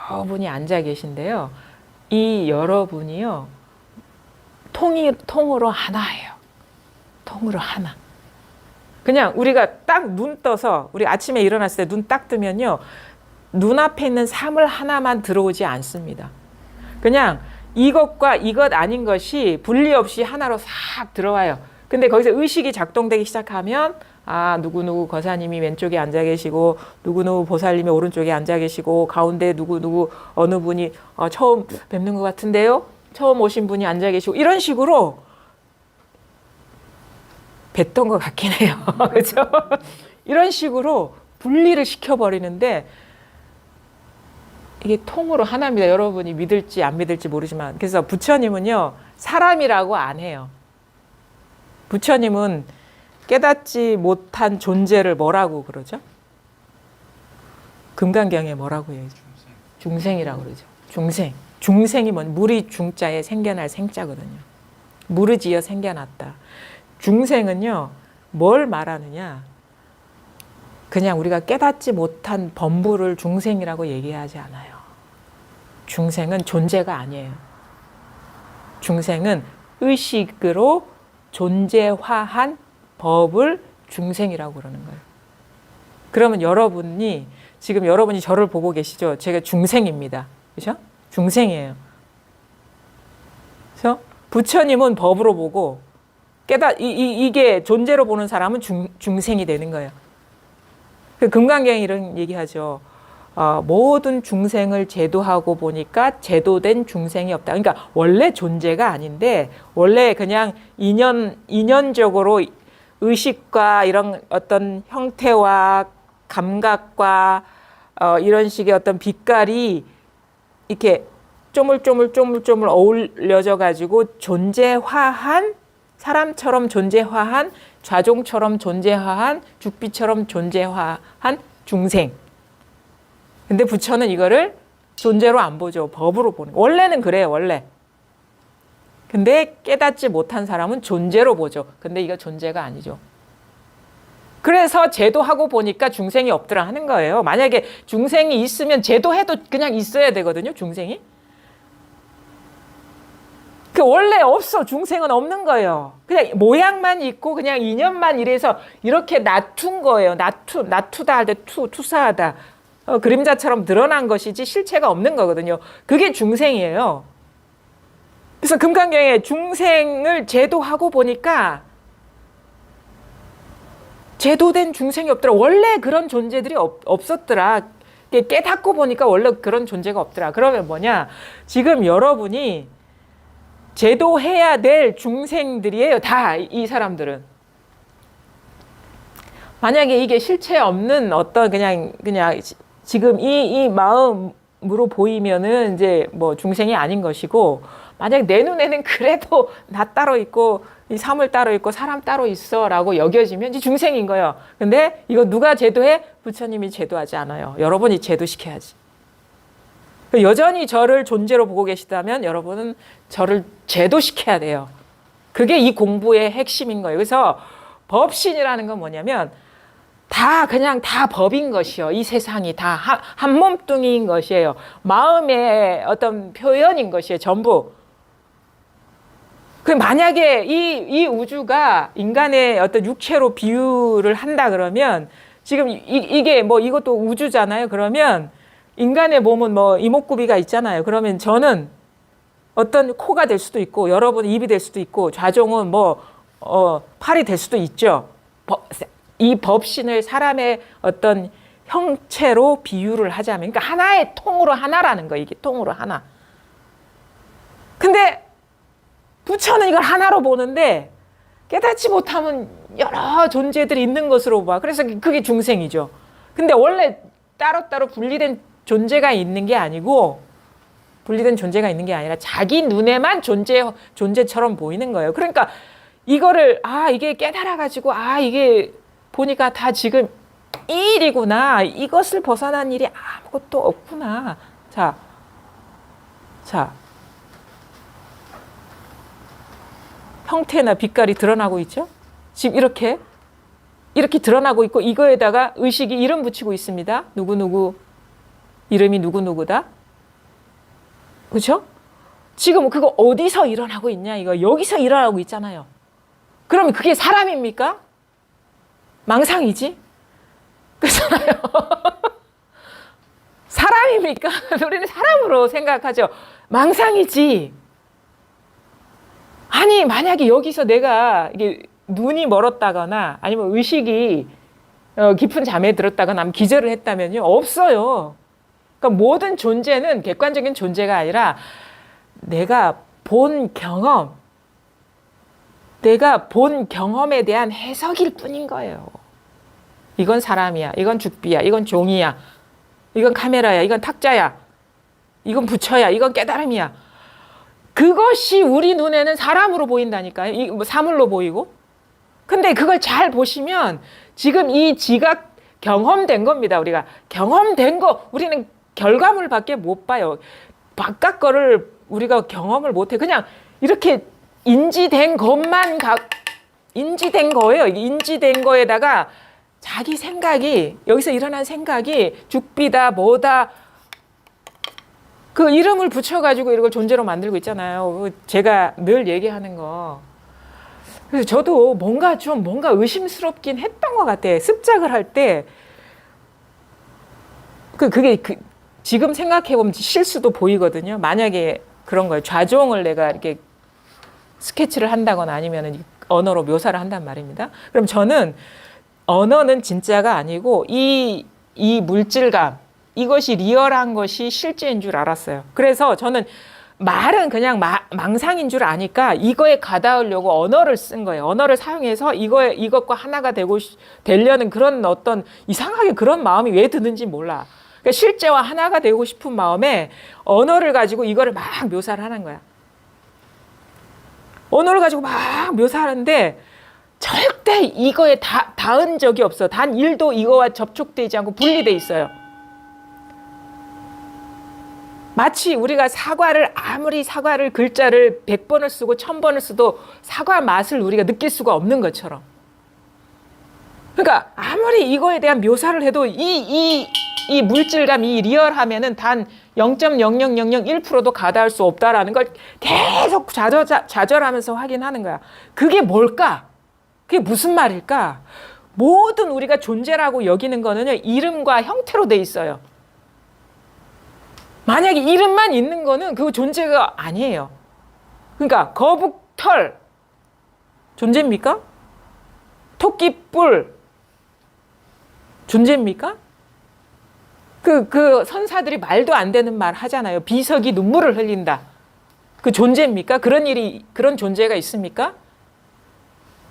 Speaker 1: 여러분이 앉아 계신데요. 이 여러분이요. 통으로 하나예요. 통으로 하나. 그냥 우리가 딱 눈 떠서 우리 아침에 일어났을 때 눈 딱 뜨면요. 눈앞에 있는 사물 하나만 들어오지 않습니다. 그냥 이것과 이것 아닌 것이 분리 없이 하나로 싹 들어와요. 근데 거기서 의식이 작동되기 시작하면 누구누구 거사님이 왼쪽에 앉아 계시고 누구누구 보살님이 오른쪽에 앉아 계시고 가운데 누구누구 어느 분이 처음 뵙는 것 같은데요. 처음 오신 분이 앉아 계시고 이런 식으로 뵀던 것 같긴 해요. 그렇죠? 이런 식으로 분리를 시켜버리는데 이게 통으로 하나입니다. 여러분이 믿을지 안 믿을지 모르지만 그래서 부처님은요. 사람이라고 안 해요. 부처님은 깨닫지 못한 존재를 뭐라고 그러죠? 금강경에 뭐라고 해요? 중생이라고 그러죠. 중생. 중생이 뭔 물이 중자에 생겨날 생자거든요. 무르지어 생겨났다. 중생은요. 뭘 말하느냐? 그냥 우리가 깨닫지 못한 범부를 중생이라고 얘기하지 않아요. 중생은 존재가 아니에요. 중생은 의식으로 존재화한 법을 중생이라고 그러는 거예요. 그러면 지금 여러분이 저를 보고 계시죠? 제가 중생입니다. 그렇죠? 중생이에요. 그래서 부처님은 법으로 보고 이게 존재로 보는 사람은 중생이 되는 거예요. 그 금강경이 이런 얘기하죠. 모든 중생을 제도하고 보니까 제도된 중생이 없다. 그러니까 원래 존재가 아닌데 원래 그냥 인연적으로 의식과 이런 어떤 형태와 감각과 이런 식의 어떤 빛깔이 이렇게 쪼물쪼물 어울려져 가지고 존재화한 사람처럼 존재화한 좌종처럼 존재화한 죽비처럼 존재화한 중생. 근데 부처는 이거를 존재로 안 보죠. 법으로 보는 거예요. 원래는 그래요. 원래. 근데 깨닫지 못한 사람은 존재로 보죠. 근데 이거 존재가 아니죠. 그래서 제도하고 보니까 중생이 없더라 하는 거예요. 만약에 중생이 있으면 제도해도 그냥 있어야 되거든요. 중생이. 원래 없어. 중생은 없는 거예요. 그냥 모양만 있고 그냥 인연만 이래서 이렇게 낮춘 거예요. 낮추다 할 때 투사하다. 그림자처럼 드러난 것이지 실체가 없는 거거든요. 그게 중생이에요. 그래서 금강경에 중생을 제도하고 보니까 제도된 중생이 없더라. 원래 그런 존재들이 없었더라. 깨닫고 보니까 원래 그런 존재가 없더라. 그러면 뭐냐? 지금 여러분이 제도해야 될 중생들이에요. 다 이 사람들은. 만약에 이게 실체 없는 어떤 그냥 지금 이 마음으로 보이면은 이제 뭐 중생이 아닌 것이고 만약 내 눈에는 그래도 나 따로 있고 이 사물 따로 있고 사람 따로 있어라고 여겨지면 이제 중생인 거예요. 근데 이거 누가 제도해? 부처님이 제도하지 않아요. 여러분이 제도시켜야지. 여전히 저를 존재로 보고 계시다면 여러분은 저를 제도시켜야 돼요. 그게 이 공부의 핵심인 거예요. 그래서 법신이라는 건 뭐냐면 그냥 다 법인 것이요. 이 세상이 다 한 몸뚱이인 것이에요. 마음의 어떤 표현인 것이에요. 전부. 만약에 이 우주가 인간의 어떤 육체로 비유를 한다 그러면 지금 이게 뭐 이것도 우주잖아요. 그러면 인간의 몸은 뭐 이목구비가 있잖아요. 그러면 저는 어떤 코가 될 수도 있고 여러분은 입이 될 수도 있고 좌종은 뭐 팔이 될 수도 있죠. 이 법신을 사람의 어떤 형체로 비유를 하자면 그러니까 하나의 통으로 하나라는 거예요. 이게 통으로 하나. 근데 부처는 이걸 하나로 보는데 깨닫지 못하면 여러 존재들이 있는 것으로 봐. 그래서 그게 중생이죠. 근데 원래 따로따로 분리된 존재가 있는 게 아니고 분리된 존재가 있는 게 아니라 자기 눈에만 존재처럼 보이는 거예요. 그러니까 이거를 이게 깨달아가지고 이게 보니까 다 지금 이 일이구나. 이것을 벗어난 일이 아무것도 없구나. 자. 형태나 빛깔이 드러나고 있죠? 지금 이렇게 드러나고 있고 이거에다가 의식이 이름 붙이고 있습니다. 누구누구 이름이 누구누구다. 그렇죠? 지금 그거 어디서 일어나고 있냐? 이거 여기서 일어나고 있잖아요. 그러면 그게 사람입니까? 망상이지? 그렇잖아요. 사람입니까? 우리는 사람으로 생각하죠. 망상이지. 아니 만약에 여기서 내가 이게 눈이 멀었다거나 아니면 의식이 깊은 잠에 들었다거나 아니면 기절을 했다면요. 없어요. 그러니까 모든 존재는 객관적인 존재가 아니라 내가 본 경험에 대한 해석일 뿐인 거예요. 이건 사람이야. 이건 죽비야. 이건 종이야. 이건 카메라야. 이건 탁자야. 이건 부처야. 이건 깨달음이야. 그것이 우리 눈에는 사람으로 보인다니까요. 사물로 보이고. 근데 그걸 잘 보시면 지금 이 지각 경험된 겁니다. 우리가 경험된 거 우리는 결과물밖에 못 봐요. 바깥 거를 우리가 경험을 못 해. 그냥 이렇게 인지된 것만 인지된 거예요. 인지된 거에다가 자기 생각이 여기서 일어난 생각이 죽비다 뭐다 그 이름을 붙여가지고 이걸 존재로 만들고 있잖아요. 제가 늘 얘기하는 거. 그래서 저도 뭔가 의심스럽긴 했던 것 같아요. 습작을 할 때 그게 지금 생각해 보면 실수도 보이거든요. 만약에 그런 거예요. 좌종을 내가 이렇게 스케치를 한다거나 아니면 언어로 묘사를 한단 말입니다. 그럼 저는 언어는 진짜가 아니고 이 물질감 이것이 리얼한 것이 실제인 줄 알았어요. 그래서 저는 말은 그냥 망상인 줄 아니까 이거에 가닿으려고 언어를 쓴 거예요. 언어를 사용해서 이것과 하나가 되려는 그런 어떤 이상하게 그런 마음이 왜 드는지 몰라. 그러니까 실제와 하나가 되고 싶은 마음에 언어를 가지고 이거를 막 묘사를 하는 거야. 언어를 가지고 막 묘사하는데 절대 이거에 닿은 적이 없어. 단 1도 이거와 접촉되지 않고 분리돼 있어요. 마치 우리가 아무리 사과를 글자를 100번을 쓰고 1000번을 써도 사과 맛을 우리가 느낄 수가 없는 것처럼. 그러니까 아무리 이거에 대한 묘사를 해도 이 물질감, 이 리얼하면은 단 0.00001%도 가닿을 수 없다라는 걸 계속 좌절하면서 확인하는 거야. 그게 뭘까? 그게 무슨 말일까? 모든 우리가 존재라고 여기는 거는요, 이름과 형태로 돼 있어요. 만약에 이름만 있는 거는 그 존재가 아니에요. 그러니까 거북털 존재입니까? 토끼뿔 존재입니까? 그 선사들이 말도 안 되는 말 하잖아요. 비석이 눈물을 흘린다. 그 존재입니까? 그런 존재가 있습니까?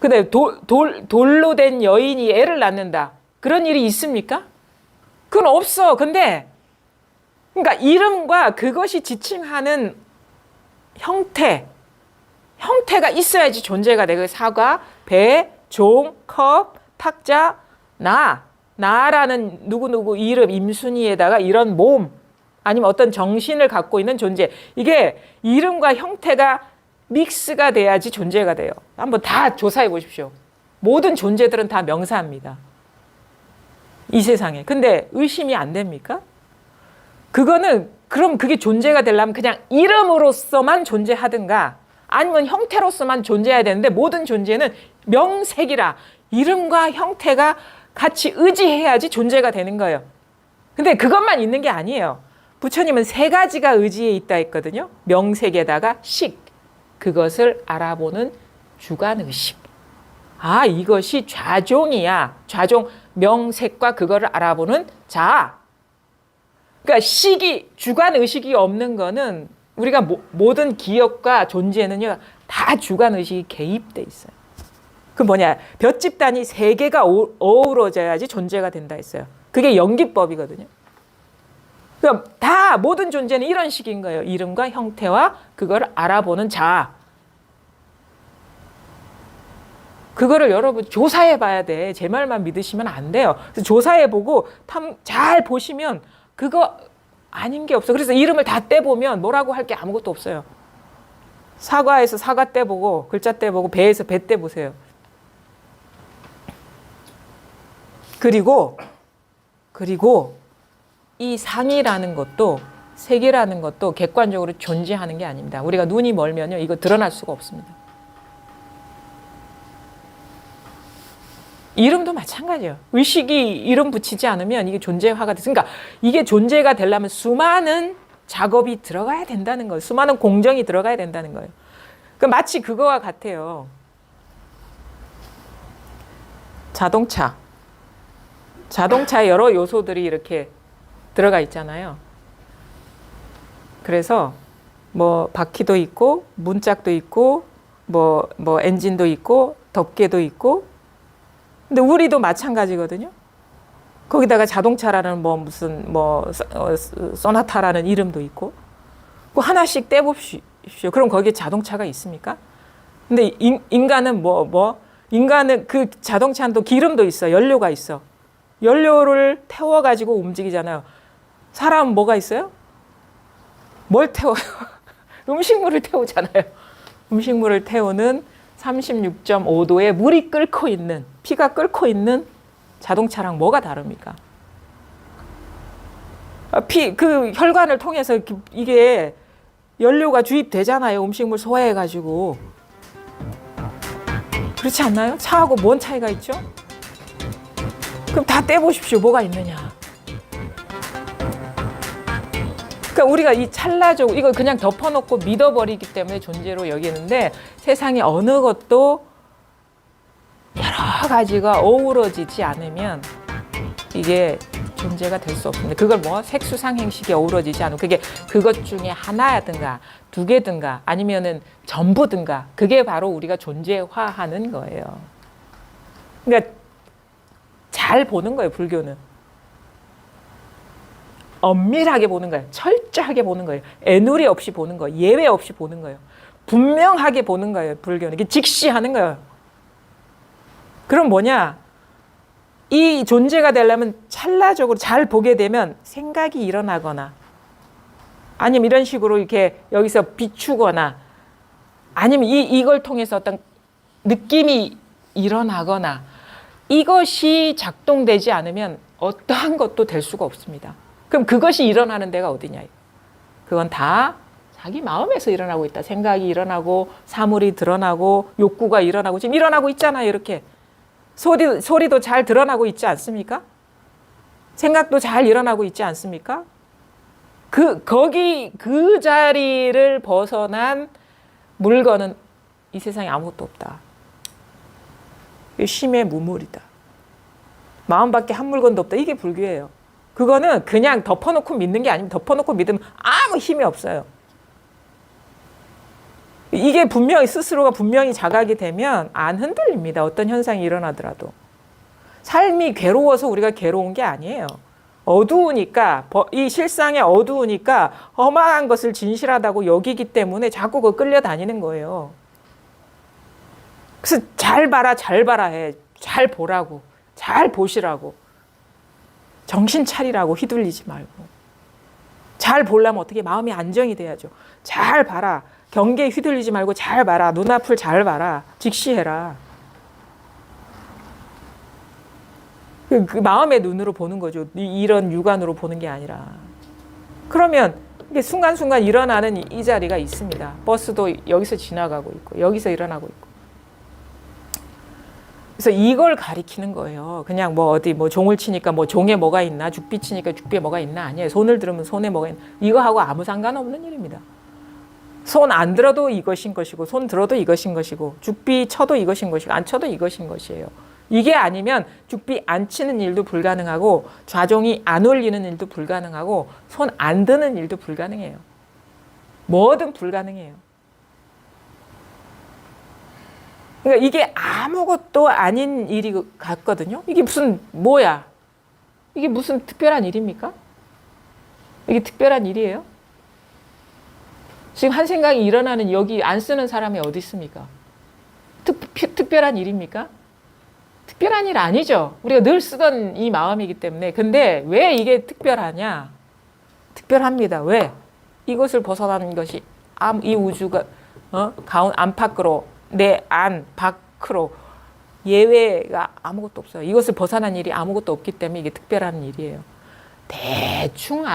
Speaker 1: 근데 돌로 된 여인이 애를 낳는다. 그런 일이 있습니까? 그건 없어. 근데 그러니까 이름과 그것이 지칭하는 형태가 있어야지 존재가 돼. 사과, 배, 종, 컵, 탁자, 나라는 누구누구 이름, 임순이에다가 이런 몸, 아니면 어떤 정신을 갖고 있는 존재. 이게 이름과 형태가 믹스가 돼야지 존재가 돼요. 한번 다 조사해 보십시오. 모든 존재들은 다 명사입니다. 이 세상에. 근데 의심이 안 됩니까? 그럼 그게 존재가 되려면 그냥 이름으로서만 존재하든가 아니면 형태로서만 존재해야 되는데 모든 존재는 명색이라 이름과 형태가 같이 의지해야지 존재가 되는 거예요. 근데 그것만 있는 게 아니에요. 부처님은 세 가지가 의지에 있다 했거든요. 명색에다가 식, 그것을 알아보는 주관의식. 아, 이것이 좌종이야. 좌종, 명색과 그거를 알아보는 자. 그러니까 식이, 주관의식이 없는 거는 우리가 모든 기억과 존재는요, 다 주관의식이 개입돼 있어요. 그 뭐냐, 볏집단이 세 개가 어우러져야지 존재가 된다 했어요. 그게 연기법이거든요. 그러니까 다 모든 존재는 이런 식인 거예요. 이름과 형태와 그걸 알아보는 자. 그거를 여러분 조사해 봐야 돼. 제 말만 믿으시면 안 돼요. 그래서 조사해 보고 잘 보시면 그거 아닌 게 없어. 그래서 이름을 다 떼보면 뭐라고 할 게 아무것도 없어요. 사과에서 사과 떼보고 글자 떼보고 배에서 배 떼보세요. 그리고 이 상이라는 것도 색이라는 것도 객관적으로 존재하는 게 아닙니다. 우리가 눈이 멀면요, 이거 드러날 수가 없습니다. 이름도 마찬가지예요. 의식이 이름 붙이지 않으면 이게 존재화가 됐으니까 이게 존재가 되려면 수많은 작업이 들어가야 된다는 거예요. 수많은 공정이 들어가야 된다는 거예요. 그 마치 그거와 같아요. 자동차에 여러 요소들이 이렇게 들어가 있잖아요. 그래서 뭐 바퀴도 있고 문짝도 있고 뭐 엔진도 있고 덮개도 있고, 근데 우리도 마찬가지거든요. 거기다가 자동차라는 무슨 소나타라는 이름도 있고, 그 하나씩 떼봅시오. 그럼 거기에 자동차가 있습니까? 근데 인간은 인간은 그 자동차는 또 기름도 있어, 연료가 있어. 연료를 태워가지고 움직이잖아요. 사람은 뭐가 있어요? 뭘 태워요? 음식물을 태우잖아요. 음식물을 태우는 36.5도에 물이 끓고 있는, 피가 끓고 있는 자동차랑 뭐가 다릅니까? 그 혈관을 통해서 이게 연료가 주입되잖아요. 음식물 소화해가지고. 그렇지 않나요? 차하고 뭔 차이가 있죠? 그럼 다 떼보십시오. 뭐가 있느냐. 그러니까 우리가 이 찰나적으로 이걸 그냥 덮어놓고 믿어버리기 때문에 존재로 여기는데, 세상에 어느 것도 여러 가지가 어우러지지 않으면 이게 존재가 될 수 없습니다. 그걸 색수상행식이 어우러지지 않으면 그게 그것 중에 하나든가 두 개든가 아니면은 전부든가, 그게 바로 우리가 존재화하는 거예요. 그러니까 잘 보는 거예요, 불교는. 엄밀하게 보는 거예요. 철저하게 보는 거예요. 애누리 없이 보는 거예요. 예외 없이 보는 거예요. 분명하게 보는 거예요, 불교는. 이게 직시하는 거예요. 그럼 뭐냐? 이 존재가 되려면 찰나적으로 잘 보게 되면 생각이 일어나거나, 아니면 이런 식으로 이렇게 여기서 비추거나, 아니면 이걸 통해서 어떤 느낌이 일어나거나, 이것이 작동되지 않으면 어떠한 것도 될 수가 없습니다. 그럼 그것이 일어나는 데가 어디냐? 그건 다 자기 마음에서 일어나고 있다. 생각이 일어나고 사물이 드러나고 욕구가 일어나고 지금 일어나고 있잖아요. 이렇게 소리도 잘 드러나고 있지 않습니까? 생각도 잘 일어나고 있지 않습니까? 거기 그 자리를 벗어난 물건은 이 세상에 아무것도 없다. 심의 무물이다. 마음밖에 한 물건도 없다. 이게 불교예요. 그거는 그냥 덮어놓고 믿는 게 아니면 덮어놓고 믿으면 아무 힘이 없어요. 이게 분명히 스스로가 분명히 자각이 되면 안 흔들립니다. 어떤 현상이 일어나더라도. 삶이 괴로워서 우리가 괴로운 게 아니에요. 어두우니까, 이 실상에 어두우니까 험한 것을 진실하다고 여기기 때문에 자꾸 그 끌려다니는 거예요. 그래서 잘 봐라 해. 잘 보라고. 잘 보시라고. 정신 차리라고, 휘둘리지 말고. 잘 보려면 어떻게 마음이 안정이 돼야죠. 잘 봐라. 경계에 휘둘리지 말고 잘 봐라. 눈앞을 잘 봐라. 직시해라. 그 마음의 눈으로 보는 거죠. 이런 육안으로 보는 게 아니라. 그러면 이게 순간순간 일어나는 이 자리가 있습니다. 버스도 여기서 지나가고 있고 여기서 일어나고 있고. 그래서 이걸 가리키는 거예요. 그냥 뭐 어디 뭐 종을 치니까 뭐 종에 뭐가 있나, 죽비 치니까 죽비에 뭐가 있나, 아니에요. 손을 들으면 손에 뭐가 있나. 이거하고 아무 상관없는 일입니다. 손 안 들어도 이것인 것이고, 손 들어도 이것인 것이고, 죽비 쳐도 이것인 것이고, 안 쳐도 이것인 것이에요. 이게 아니면 죽비 안 치는 일도 불가능하고, 좌종이 안 올리는 일도 불가능하고, 손 안 드는 일도 불가능해요. 뭐든 불가능해요. 그러니까 이게 아무것도 아닌 일이 같거든요. 이게 무슨 뭐야? 이게 무슨 특별한 일입니까? 이게 특별한 일이에요? 지금 한 생각이 일어나는 여기 안 쓰는 사람이 어디 있습니까? 특별한 일입니까? 특별한 일 아니죠. 우리가 늘 쓰던 이 마음이기 때문에. 근데 왜 이게 특별하냐? 특별합니다. 왜? 이것을 벗어나는 것이 이 우주가 안팎으로 내 안 밖으로 예외가 아무것도 없어요. 이것을 벗어난 일이 아무것도 없기 때문에 이게 특별한 일이에요. 대충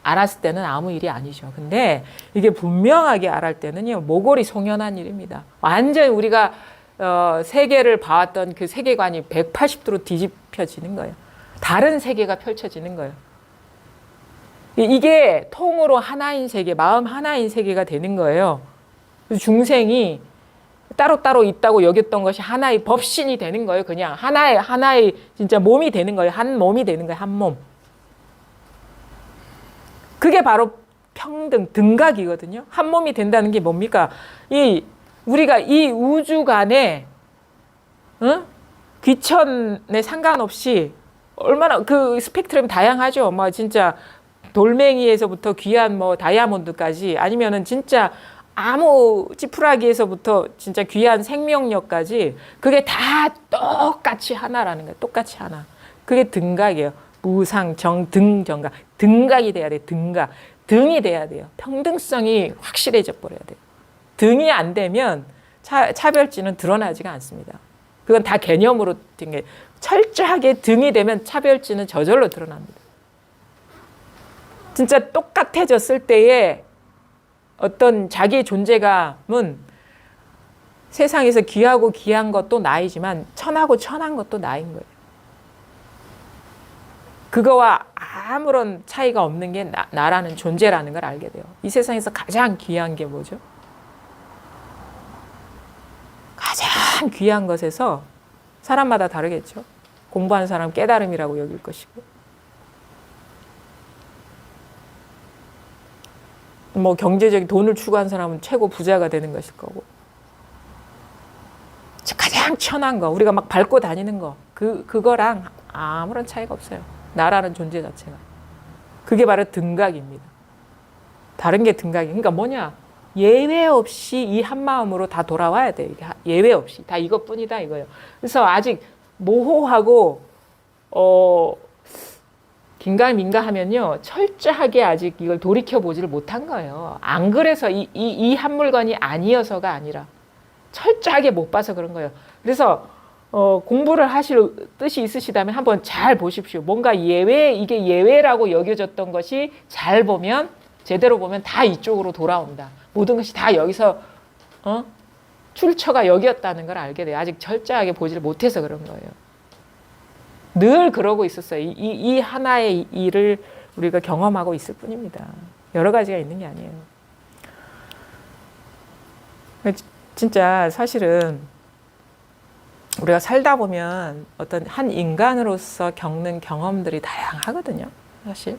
Speaker 1: 알았을 때는 아무 일이 아니죠. 근데 이게 분명하게 알을 때는요, 모골이 송연한 일입니다. 완전히 우리가 세계를 봐왔던 그 세계관이 180도로 뒤집혀지는 거예요. 다른 세계가 펼쳐지는 거예요. 이게 통으로 하나인 세계, 마음 하나인 세계가 되는 거예요. 중생이 따로따로 있다고 여겼던 것이 하나의 법신이 되는 거예요. 그냥 하나의 진짜 몸이 되는 거예요. 한 몸이 되는 거예요. 한 몸. 그게 바로 평등, 등각이거든요. 한 몸이 된다는 게 뭡니까? 우리가 이 우주간에 귀천에 상관없이 얼마나 그 스펙트럼이 다양하죠. 뭐 진짜 돌멩이에서부터 귀한 뭐 다이아몬드까지, 아니면은 진짜 아무 찌푸라기에서부터 진짜 귀한 생명력까지, 그게 다 똑같이 하나라는 거예요. 똑같이 하나. 그게 등각이에요. 무상, 정, 등, 정각. 등각이 돼야 돼요. 등각. 등이 돼야 돼요. 평등성이 확실해져 버려야 돼요. 등이 안 되면 차별지는 드러나지가 않습니다. 그건 다 개념으로 된 게, 철저하게 등이 되면 차별지는 저절로 드러납니다. 진짜 똑같아졌을 때에 어떤 자기의 존재감은 세상에서 귀하고 귀한 것도 나이지만 천하고 천한 것도 나인 거예요. 그거와 아무런 차이가 없는 게 나라는 존재라는 걸 알게 돼요. 이 세상에서 가장 귀한 게 뭐죠? 가장 귀한 것에서 사람마다 다르겠죠. 공부하는 사람 깨달음이라고 여길 것이고, 뭐 경제적인 돈을 추구하는 사람은 최고 부자가 되는 것일 거고, 가장 천한 거, 우리가 막 밟고 다니는 거, 그거랑 아무런 차이가 없어요. 나라는 존재 자체가. 그게 바로 등각입니다. 다른 게 등각이. 그러니까 뭐냐? 예외 없이 이 한 마음으로 다 돌아와야 돼요. 예외 없이 다 이것뿐이다 이거예요. 그래서 아직 모호하고 긴가민가 하면요, 철저하게 아직 이걸 돌이켜 보지를 못한 거예요. 안 그래서 이 한 물건이 아니어서가 아니라 철저하게 못 봐서 그런 거예요. 그래서 공부를 하실 뜻이 있으시다면 한번 잘 보십시오. 뭔가 이게 예외라고 여겨졌던 것이 잘 보면, 제대로 보면 다 이쪽으로 돌아온다. 모든 것이 다 여기서 출처가 여기였다는 걸 알게 돼요. 아직 철저하게 보지를 못해서 그런 거예요. 늘 그러고 있었어요. 이 하나의 일을 우리가 경험하고 있을 뿐입니다. 여러 가지가 있는 게 아니에요. 진짜 사실은 우리가 살다 보면 어떤 한 인간으로서 겪는 경험들이 다양하거든요. 사실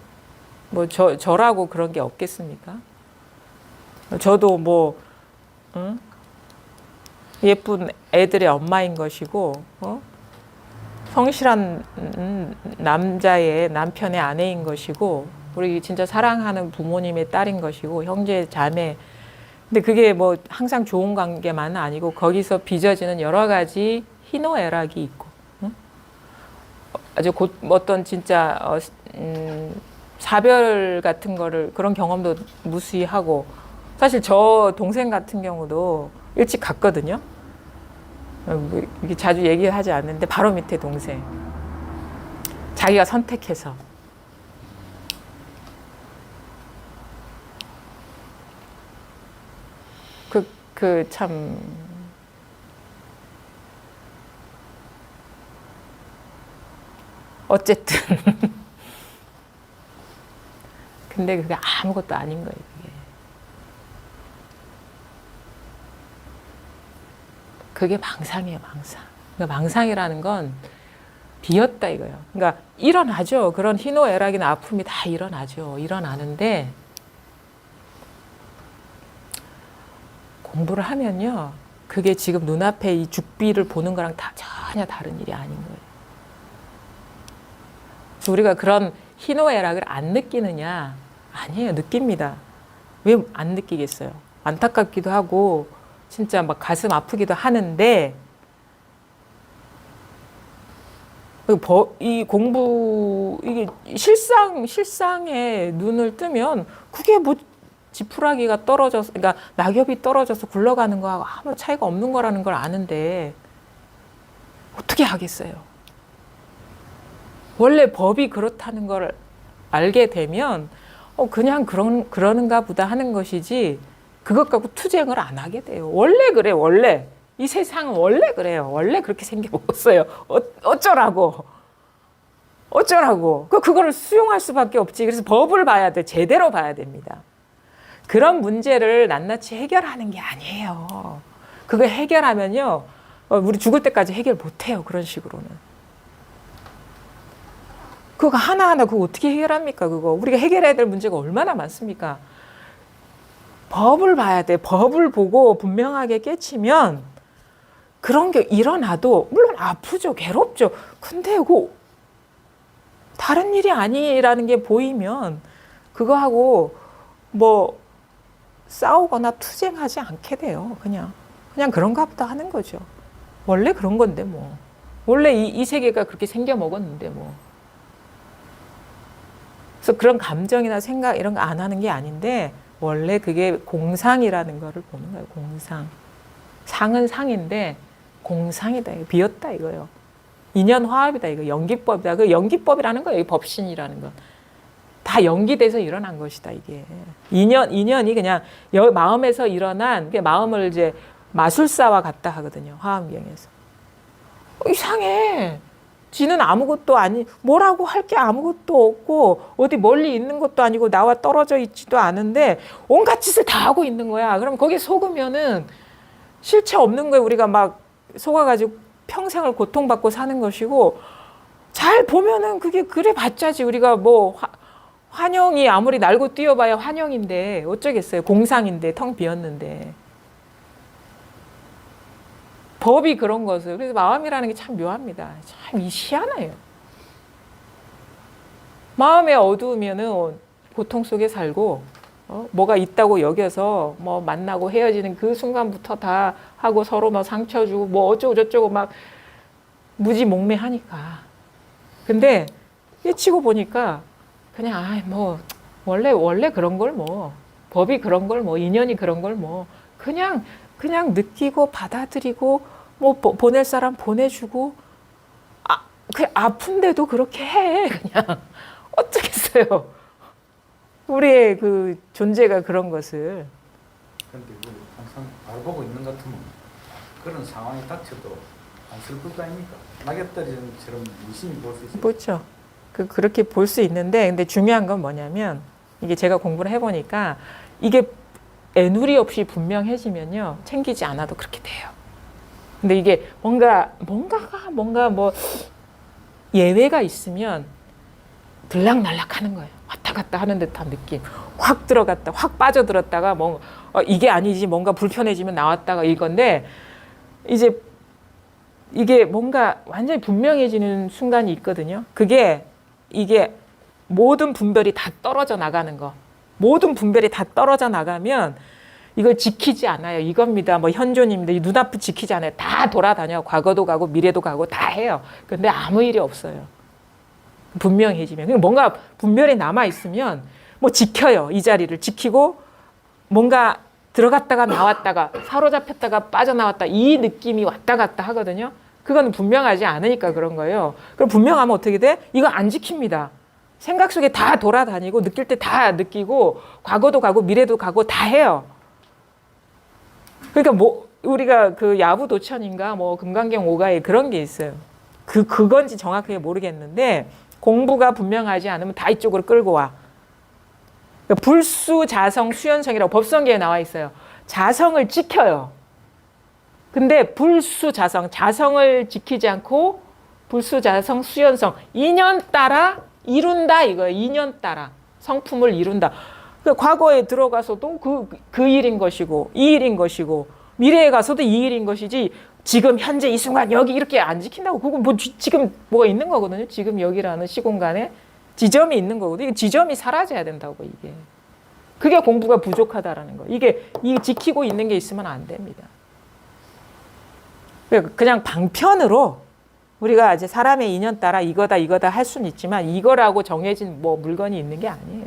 Speaker 1: 뭐 저라고 그런 게 없겠습니까? 저도 뭐 예쁜 애들의 엄마인 것이고, 성실한 남자의 남편의 아내인 것이고, 우리 진짜 사랑하는 부모님의 딸인 것이고, 형제 자매. 근데 그게 뭐 항상 좋은 관계만은 아니고, 거기서 빚어지는 여러 가지 희노애락이 있고, 아주 어떤 진짜 사별 같은 거를, 그런 경험도 무수히 하고. 사실 저 동생 같은 경우도 일찍 갔거든요. 이게 자주 얘기하지 않는데, 바로 밑에 동생. 자기가 선택해서. 참 어쨌든 근데 그게 아무것도 아닌 거예요. 그게 망상이에요, 망상. 그러니까 망상이라는 건 비었다 이거예요. 그러니까 일어나죠. 그런 희노애락이나 아픔이 다 일어나죠. 일어나는데 공부를 하면요. 그게 지금 눈앞에 이 죽비를 보는 거랑 전혀 다른 일이 아닌 거예요. 그래서 우리가 그런 희노애락을 안 느끼느냐? 아니에요. 느낍니다. 왜 안 느끼겠어요? 안타깝기도 하고 진짜 막 가슴 아프기도 하는데 이 공부 이게 실상에 눈을 뜨면 그게 뭐 지푸라기가 떨어져서 그러니까 낙엽이 떨어져서 굴러가는 거하고 아무 차이가 없는 거라는 걸 아는데 어떻게 하겠어요? 원래 법이 그렇다는 걸 알게 되면 그냥 그러는가 보다 하는 것이지 그것 갖고 투쟁을 안 하게 돼요. 원래 그래, 원래. 이 세상은 원래 그래요. 원래 그렇게 생겨먹었어요. 어쩌라고. 어쩌라고. 그거를 수용할 수밖에 없지. 그래서 법을 봐야 돼. 제대로 봐야 됩니다. 그런 문제를 낱낱이 해결하는 게 아니에요. 그거 해결하면요. 우리 죽을 때까지 해결 못해요. 그런 식으로는. 그거 하나하나 그거 어떻게 해결합니까? 그거. 우리가 해결해야 될 문제가 얼마나 많습니까? 법을 봐야 돼. 법을 보고 분명하게 깨치면 그런 게 일어나도 물론 아프죠. 괴롭죠. 근데 그 다른 일이 아니라는 게 보이면 그거하고 뭐 싸우거나 투쟁하지 않게 돼요. 그냥 그런가 보다 하는 거죠. 원래 그런 건데 뭐. 원래 이 세계가 그렇게 생겨 먹었는데 뭐. 그래서 그런 감정이나 생각 이런 거 안 하는 게 아닌데 원래 그게 공상이라는 거를 보는 거예요. 공상. 상은 상인데 공상이다. 비었다 이거요. 인연화합이다. 이거 연기법이다. 그 연기법이라는 거예요. 법신이라는 건. 다 연기돼서 일어난 것이다. 이게. 인연이 그냥 마음에서 일어난 마음을 이제 마술사와 같다 하거든요. 화엄경에서. 이상해. 지는 아무것도 아니 뭐라고 할 게 아무것도 없고 어디 멀리 있는 것도 아니고 나와 떨어져 있지도 않은데 온갖 짓을 다 하고 있는 거야. 그럼 거기에 속으면은 실체 없는 거에 우리가 막 속아가지고 평생을 고통받고 사는 것이고 잘 보면은 그게 그래 봤자지. 우리가 뭐 환영이 아무리 날고 뛰어봐야 환영인데 어쩌겠어요. 공상인데 텅 비었는데. 법이 그런 것을. 그래서 마음이라는 게 참 묘합니다. 참 희한해요. 마음에 어두우면은 고통 속에 살고 뭐가 있다고 여겨서 뭐 만나고 헤어지는 그 순간부터 다 하고 서로 막 상처 주고 뭐 어쩌고 저쩌고 막 무지몽매하니까. 근데 깨치고 보니까 그냥 뭐 원래 그런 걸 뭐 법이 그런 걸 뭐 인연이 그런 걸 뭐 그냥 느끼고 받아들이고 뭐 보낼 사람 보내주고 그 아픈데도 그렇게 해. 그냥 어쩌겠어요. 우리의 그 존재가 그런 것을.
Speaker 2: 그런데 우리 항상 바로 보고 있는 것 같으면 그런 상황이 닥쳐도 안 슬플 거 아닙니까? 낙엽 떨어지는 것처럼 유심히 볼 수 있어요.
Speaker 1: 그렇죠. 그렇게 볼 수 있는데 근데 중요한 건 뭐냐면 이게 제가 공부를 해보니까 이게 애누리 없이 분명해지면요. 챙기지 않아도 그렇게 돼요. 근데 이게 뭔가 뭐 예외가 있으면 들락날락 하는 거예요. 왔다 갔다 하는 듯한 느낌. 확 들어갔다, 확 빠져들었다가 이게 아니지 뭔가 불편해지면 나왔다가 이건데 이제 이게 뭔가 완전히 분명해지는 순간이 있거든요. 이게 모든 분별이 다 떨어져 나가는 거. 모든 분별이 다 떨어져 나가면 이걸 지키지 않아요. 이겁니다. 뭐 현존입니다. 이 눈앞을 지키지 않아요. 다 돌아다녀. 과거도 가고 미래도 가고 다 해요. 근데 아무 일이 없어요. 분명해지면. 뭔가 분별이 남아있으면 뭐 지켜요. 이 자리를 지키고 뭔가 들어갔다가 나왔다가 사로잡혔다가 빠져나왔다. 이 느낌이 왔다 갔다 하거든요. 그건 분명하지 않으니까 그런 거예요. 그럼 분명하면 어떻게 돼? 이거 안 지킵니다. 생각 속에 다 돌아다니고 느낄 때 다 느끼고 과거도 가고 미래도 가고 다 해요. 그러니까 뭐 우리가 그 야부도천인가 뭐 금강경 오가에 그런 게 있어요. 그건지 정확하게 모르겠는데 공부가 분명하지 않으면 다 이쪽으로 끌고 와. 그러니까 불수, 자성, 수연성이라고 법성계에 나와 있어요. 자성을 지켜요. 근데 불수, 자성, 자성을 지키지 않고 불수, 자성, 수연성 인연 따라 이룬다 이거예요. 인연 따라 성품을 이룬다. 그러니까 과거에 들어가서도 그 일인 것이고 이 일인 것이고 미래에 가서도 이 일인 것이지 지금 현재 이 순간 여기 이렇게 안 지킨다고 그건 뭐 지금 뭐가 있는 거거든요. 지금 여기라는 시공간에 지점이 있는 거거든요. 지점이 사라져야 된다고 이게. 그게 공부가 부족하다라는 거. 이게 지키고 있는 게 있으면 안 됩니다. 그냥 방편으로 우리가 이제 사람의 인연 따라 이거다 할 수는 있지만 이거라고 정해진 뭐 물건이 있는 게 아니에요.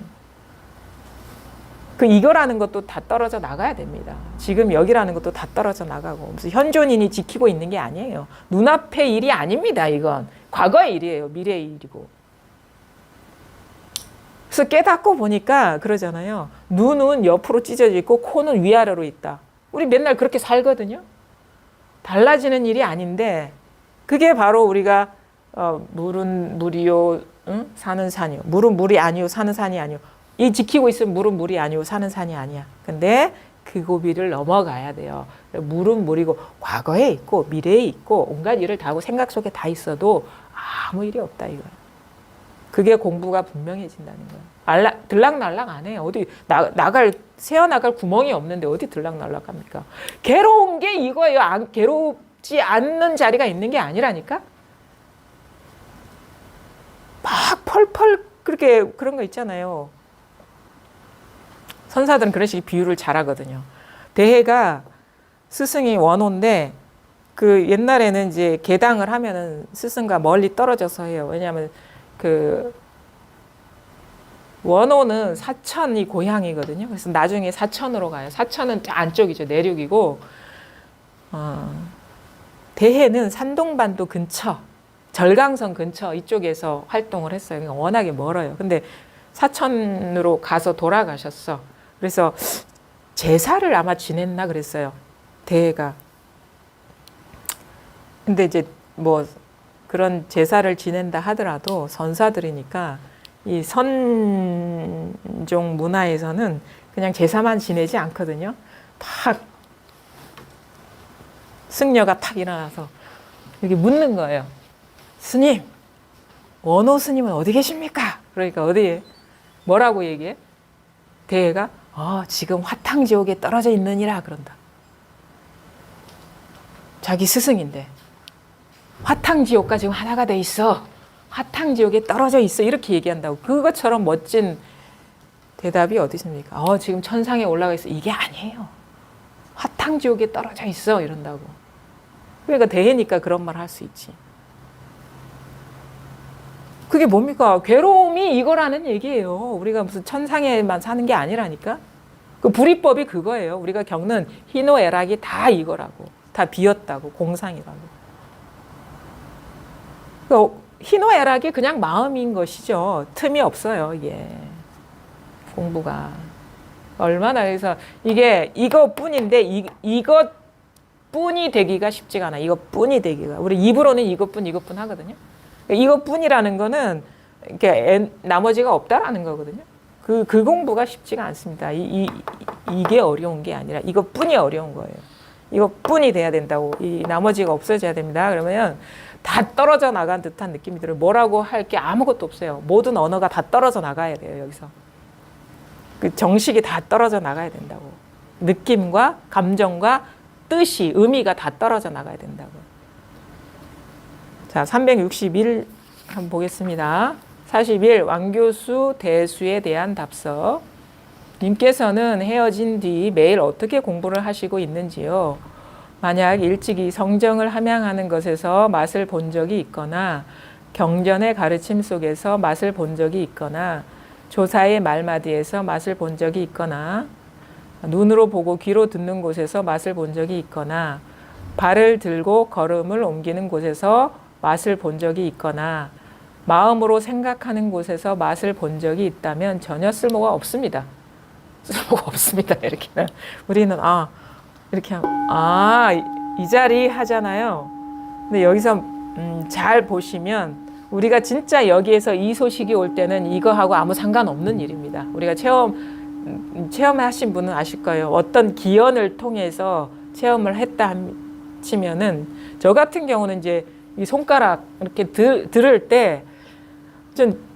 Speaker 1: 그 이거라는 것도 다 떨어져 나가야 됩니다. 지금 여기라는 것도 다 떨어져 나가고 무슨 현존인이 지키고 있는 게 아니에요. 눈앞의 일이 아닙니다. 이건 과거의 일이에요. 미래의 일이고. 그래서 깨닫고 보니까 그러잖아요. 눈은 옆으로 찢어져 있고 코는 위아래로 있다. 우리 맨날 그렇게 살거든요. 달라지는 일이 아닌데 그게 바로 우리가 물은 물이요, 응? 사는 산이요. 물은 물이 아니요, 사는 산이 아니요. 이 지키고 있으면 물은 물이 아니고 사는 산이 아니야. 근데 그 고비를 넘어가야 돼요. 물은 물이고 과거에 있고 미래에 있고 온갖 일을 다 하고 생각 속에 다 있어도 아무 일이 없다 이거예요. 그게 공부가 분명해진다는 거예요. 들락날락 안 해요. 어디 새어나갈 구멍이 없는데 어디 들락날락 합니까? 괴로운 게 이거예요. 괴롭지 않는 자리가 있는 게 아니라니까? 막 펄펄 그렇게 그런 거 있잖아요. 선사들은 그런 식의 비유를 잘하거든요. 대해가 스승이 원호인데 그 옛날에는 이제 계당을 하면은 스승과 멀리 떨어져서 해요. 왜냐하면 그 원호는 사천이 고향이거든요. 그래서 나중에 사천으로 가요. 사천은 안쪽이죠. 내륙이고 대해는 산동반도 근처, 절강성 근처 이쪽에서 활동을 했어요. 그러니까 워낙에 멀어요. 근데 사천으로 가서 돌아가셨어. 그래서 제사를 아마 지냈나 그랬어요. 대해가. 근데 이제 뭐 그런 제사를 지낸다 하더라도 선사들이니까 이 선종 문화에서는 그냥 제사만 지내지 않거든요. 탁 승려가 탁 일어나서 이렇게 묻는 거예요. 스님, 원호 스님은 어디 계십니까? 그러니까 어디에? 뭐라고 얘기해? 대해가 지금 화탕지옥에 떨어져 있느니라 그런다. 자기 스승인데 화탕지옥과 지금 하나가 돼 있어. 화탕지옥에 떨어져 있어. 이렇게 얘기한다고. 그것처럼 멋진 대답이 어디 있습니까? 지금 천상에 올라가 있어. 이게 아니에요. 화탕지옥에 떨어져 있어. 이런다고. 그러니까 대해니까 그런 말 할 수 있지. 그게 뭡니까? 괴로움이 이거라는 얘기예요. 우리가 무슨 천상에만 사는 게 아니라니까. 그 불이법이 그거예요. 우리가 겪는 희노애락이 다 이거라고. 다 비었다고. 공상이라고. 그러니까 희노애락이 그냥 마음인 것이죠. 틈이 없어요. 이게. 공부가. 얼마나 그래서 이게 이것뿐인데 이것뿐이 되기가 쉽지가 않아. 이것뿐이 되기가. 우리 입으로는 이것뿐 하거든요. 이것뿐이라는 거는 이렇게 나머지가 없다라는 거거든요. 그 공부가 쉽지가 않습니다. 이게 어려운 게 아니라 이것뿐이 어려운 거예요. 이것뿐이 돼야 된다고. 이 나머지가 없어져야 됩니다. 그러면 다 떨어져 나간 듯한 느낌이 들어요. 뭐라고 할 게 아무것도 없어요. 모든 언어가 다 떨어져 나가야 돼요. 여기서. 그 정식이 다 떨어져 나가야 된다고. 느낌과 감정과 뜻이, 의미가 다 떨어져 나가야 된다고. 자, 361 한번 보겠습니다. 41 왕교수 대수에 대한 답서. 님께서는 헤어진 뒤 매일 어떻게 공부를 하시고 있는지요? 만약 일찍이 성정을 함양하는 것에서 맛을 본 적이 있거나 경전의 가르침 속에서 맛을 본 적이 있거나 조사의 말마디에서 맛을 본 적이 있거나 눈으로 보고 귀로 듣는 곳에서 맛을 본 적이 있거나 발을 들고 걸음을 옮기는 곳에서 맛을 본 적이 있거나 마음으로 생각하는 곳에서 맛을 본 적이 있다면 전혀 쓸모가 없습니다. 쓸모가 없습니다. 이렇게는 우리는 이렇게 이 자리 하잖아요. 근데 여기서 잘 보시면 우리가 진짜 여기에서 이 소식이 올 때는 이거하고 아무 상관없는 일입니다. 우리가 체험하신 분은 아실 거예요. 어떤 기연을 통해서 체험을 했다 치면은 저 같은 경우는 이제 이 손가락 이렇게 들을 때 전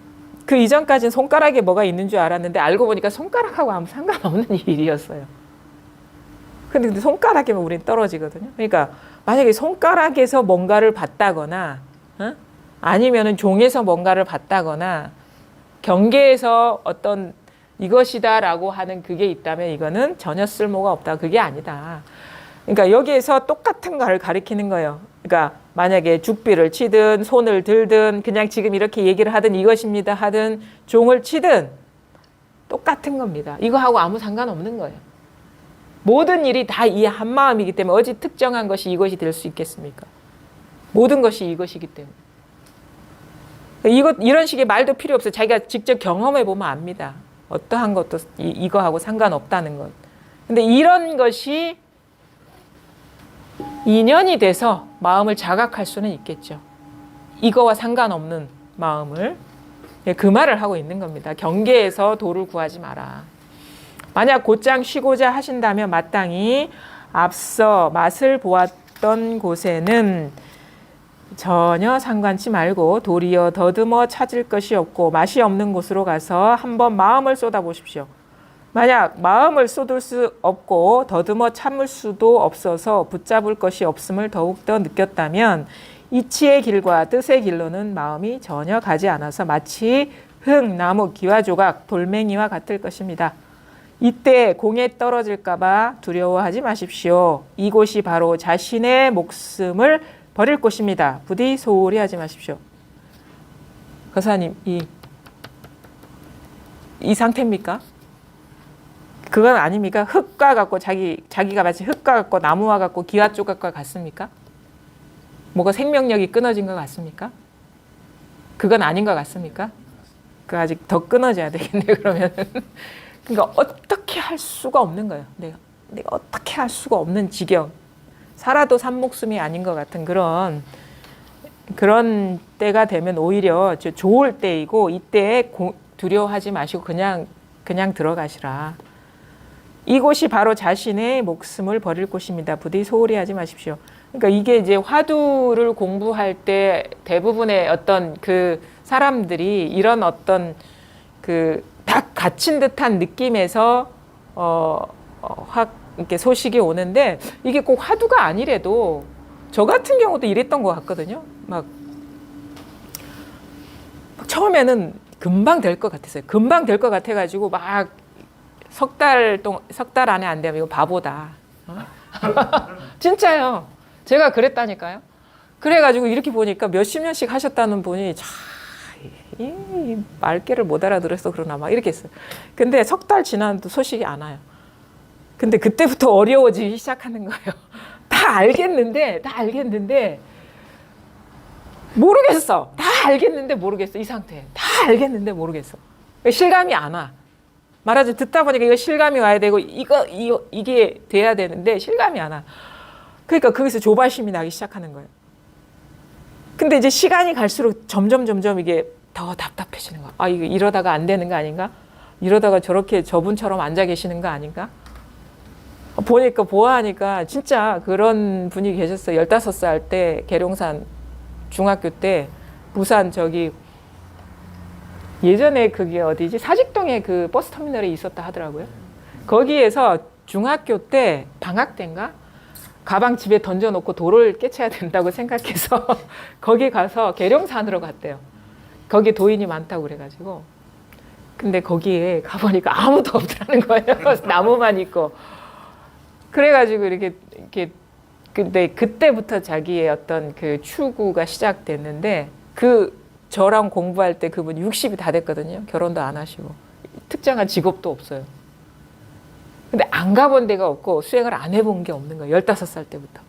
Speaker 1: 그 이전까지는 손가락에 뭐가 있는 줄 알았는데 알고 보니까 손가락하고 아무 상관없는 일이었어요. 근데 손가락이면 우린 떨어지거든요. 그러니까 만약에 손가락에서 뭔가를 봤다거나 아니면은 종에서 뭔가를 봤다거나 경계에서 어떤 이것이다라고 하는 그게 있다면 이거는 전혀 쓸모가 없다. 그게 아니다. 그러니까 여기에서 똑같은 걸 가리키는 거예요. 그러니까 만약에 죽비를 치든 손을 들든 그냥 지금 이렇게 얘기를 하든 이것입니다 하든 종을 치든 똑같은 겁니다. 이거하고 아무 상관없는 거예요. 모든 일이 다 이 한 마음이기 때문에 어디 특정한 것이 이것이 될 수 있겠습니까? 모든 것이 이것이기 때문에. 이런 식의 말도 필요 없어요. 자기가 직접 경험해 보면 압니다. 어떠한 것도 이거하고 상관없다는 것. 근데 이런 것이 인연이 돼서 마음을 자각할 수는 있겠죠. 이거와 상관없는 마음을. 그 말을 하고 있는 겁니다. 경계에서 도를 구하지 마라. 만약 곧장 쉬고자 하신다면 마땅히 앞서 맛을 보았던 곳에는 전혀 상관치 말고 도리어 더듬어 찾을 것이 없고 맛이 없는 곳으로 가서 한번 마음을 쏟아보십시오. 만약 마음을 쏟을 수 없고 더듬어 참을 수도 없어서 붙잡을 것이 없음을 더욱더 느꼈다면 이치의 길과 뜻의 길로는 마음이 전혀 가지 않아서 마치 흙, 나무, 기와 조각, 돌멩이와 같을 것입니다. 이때 공에 떨어질까 봐 두려워하지 마십시오. 이곳이 바로 자신의 목숨을 버릴 곳입니다. 부디 소홀히 하지 마십시오. 거사님, 이 상태입니까? 그건 아닙니까? 흙과 같고 자기가 마치 흙과 같고 나무와 같고 기와 조각과 같습니까? 뭐가 생명력이 끊어진 것 같습니까? 그건 아닌 것 같습니까? 그 아직 더 끊어져야 되겠네 그러면. 그러니까 어떻게 할 수가 없는 거예요. 내가 어떻게 할 수가 없는 지경. 살아도 산 목숨이 아닌 것 같은 그런 때가 되면 오히려 좋을 때이고 이때에 두려워하지 마시고 그냥 들어가시라. 이곳이 바로 자신의 목숨을 버릴 곳입니다. 부디 소홀히 하지 마십시오. 그러니까 이게 이제 화두를 공부할 때 대부분의 어떤 그 사람들이 이런 어떤 그 딱 갇힌 듯한 느낌에서 확 이렇게 소식이 오는데 이게 꼭 화두가 아니래도 저 같은 경우도 이랬던 것 같거든요. 막 처음에는 금방 될 것 같았어요. 금방 될 것 같아가지고 막 석 달 안에 안 되면 이거 바보다. 진짜요. 제가 그랬다니까요. 그래가지고 이렇게 보니까 몇십 년씩 하셨다는 분이 이 말귀를 못 알아들어서 그러나 막 이렇게 했어요. 근데 석 달 지났는데도 소식이 안 와요. 근데 그때부터 어려워지기 시작하는 거예요. 다 알겠는데 모르겠어. 다 알겠는데 모르겠어. 이 상태. 다 알겠는데 모르겠어. 실감이 안 와. 말하자면 듣다 보니까 이거 실감이 와야 되고 이게 돼야 되는데 실감이 안 와. 그러니까 거기서 조바심이 나기 시작하는 거예요. 근데 이제 시간이 갈수록 점점 이게 더 답답해지는 거야. 아, 이거 이러다가 안 되는 거 아닌가? 이러다가 저렇게 저분처럼 앉아 계시는 거 아닌가? 보아하니까 진짜 그런 분이 계셨어요. 15살 때 계룡산 중학교 때 부산 예전에 그게 어디지? 사직동에 그 버스터미널에 있었다 하더라고요. 거기에서 중학교 때 방학 때인가? 가방 집에 던져놓고 돌을 깨쳐야 된다고 생각해서 거기 가서 계룡산으로 갔대요. 거기 도인이 많다고 그래가지고. 근데 거기에 가보니까 아무도 없더라는 거예요. 나무만 있고. 그래가지고 이렇게 근데 그때부터 자기의 어떤 그 추구가 시작됐는데 저랑 공부할 때 그분 60이 다 됐거든요. 결혼도 안 하시고. 특정한 직업도 없어요. 근데 안 가본 데가 없고 수행을 안 해본 게 없는 거예요. 15살 때부터.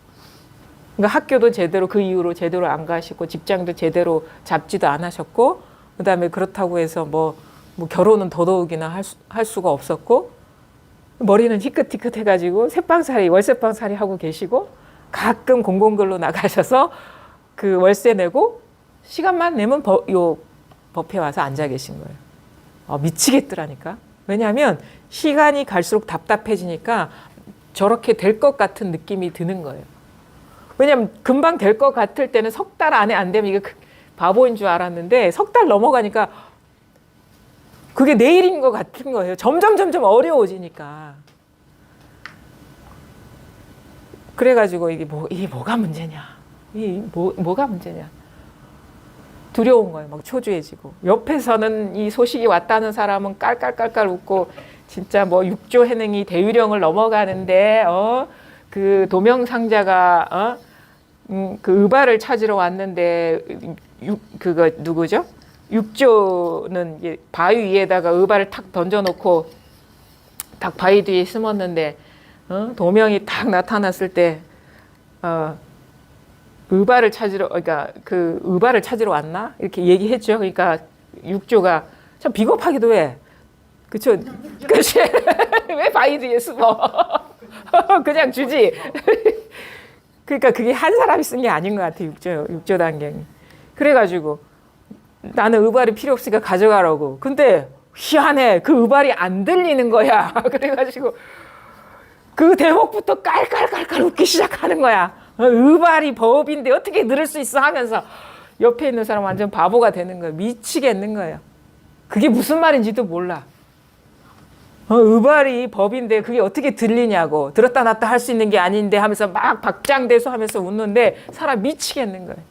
Speaker 1: 그러니까 학교도 제대로 그 이후로 제대로 안 가시고 직장도 제대로 잡지도 안 하셨고 그다음에 그렇다고 해서 뭐 결혼은 더더욱이나 할 수가 없었고 머리는 희끗희끗 해가지고 월세방살이 하고 계시고 가끔 공공근로 나가셔서 그 월세 내고 시간만 내면 요 법에 와서 앉아 계신 거예요. 미치겠더라니까. 왜냐하면 시간이 갈수록 답답해지니까 저렇게 될 것 같은 느낌이 드는 거예요. 왜냐하면 금방 될 것 같을 때는 석 달 안에 안 되면 이거 바보인 줄 알았는데 석 달 넘어가니까 그게 내일인 것 같은 거예요. 점점 어려워지니까. 그래가지고 이게 뭐가 문제냐? 뭐가 문제냐? 두려운 거예요. 막 초조해지고. 옆에서는 이 소식이 왔다는 사람은 깔깔깔깔 웃고 진짜 뭐 6조 해능이 대유령을 넘어가는데 그 도명상자가 그 의발을 찾으러 왔는데 그거 누구죠? 6조는 이제 바위 위에다가 의발을 탁 던져놓고 딱 바위 뒤에 숨었는데 도명이 딱 나타났을 때 의발을 찾으러 그러니까 그 의발을 찾으러 왔나 이렇게 얘기했죠. 그러니까 6조가 참 비겁하기도 해. 그쵸? 그치? 왜 바위 뒤에 숨어? 그냥 주지. 그러니까 그게 한 사람이 쓴 게 아닌 것 같아. 6조 단경이. 그래가지고 나는 의발이 필요 없으니까 가져가라고. 근데 희한해. 그 의발이 안 들리는 거야. 그래가지고 그 대목부터 깔깔깔깔 웃기 시작하는 거야. 의발이 법인데 어떻게 들을 수 있어 하면서 옆에 있는 사람 완전 바보가 되는 거야. 미치겠는 거예요. 그게 무슨 말인지도 몰라. 의발이 법인데 그게 어떻게 들리냐고. 들었다 놨다 할 수 있는 게 아닌데 하면서 막 박장대소 하면서 웃는데 사람 미치겠는 거예요.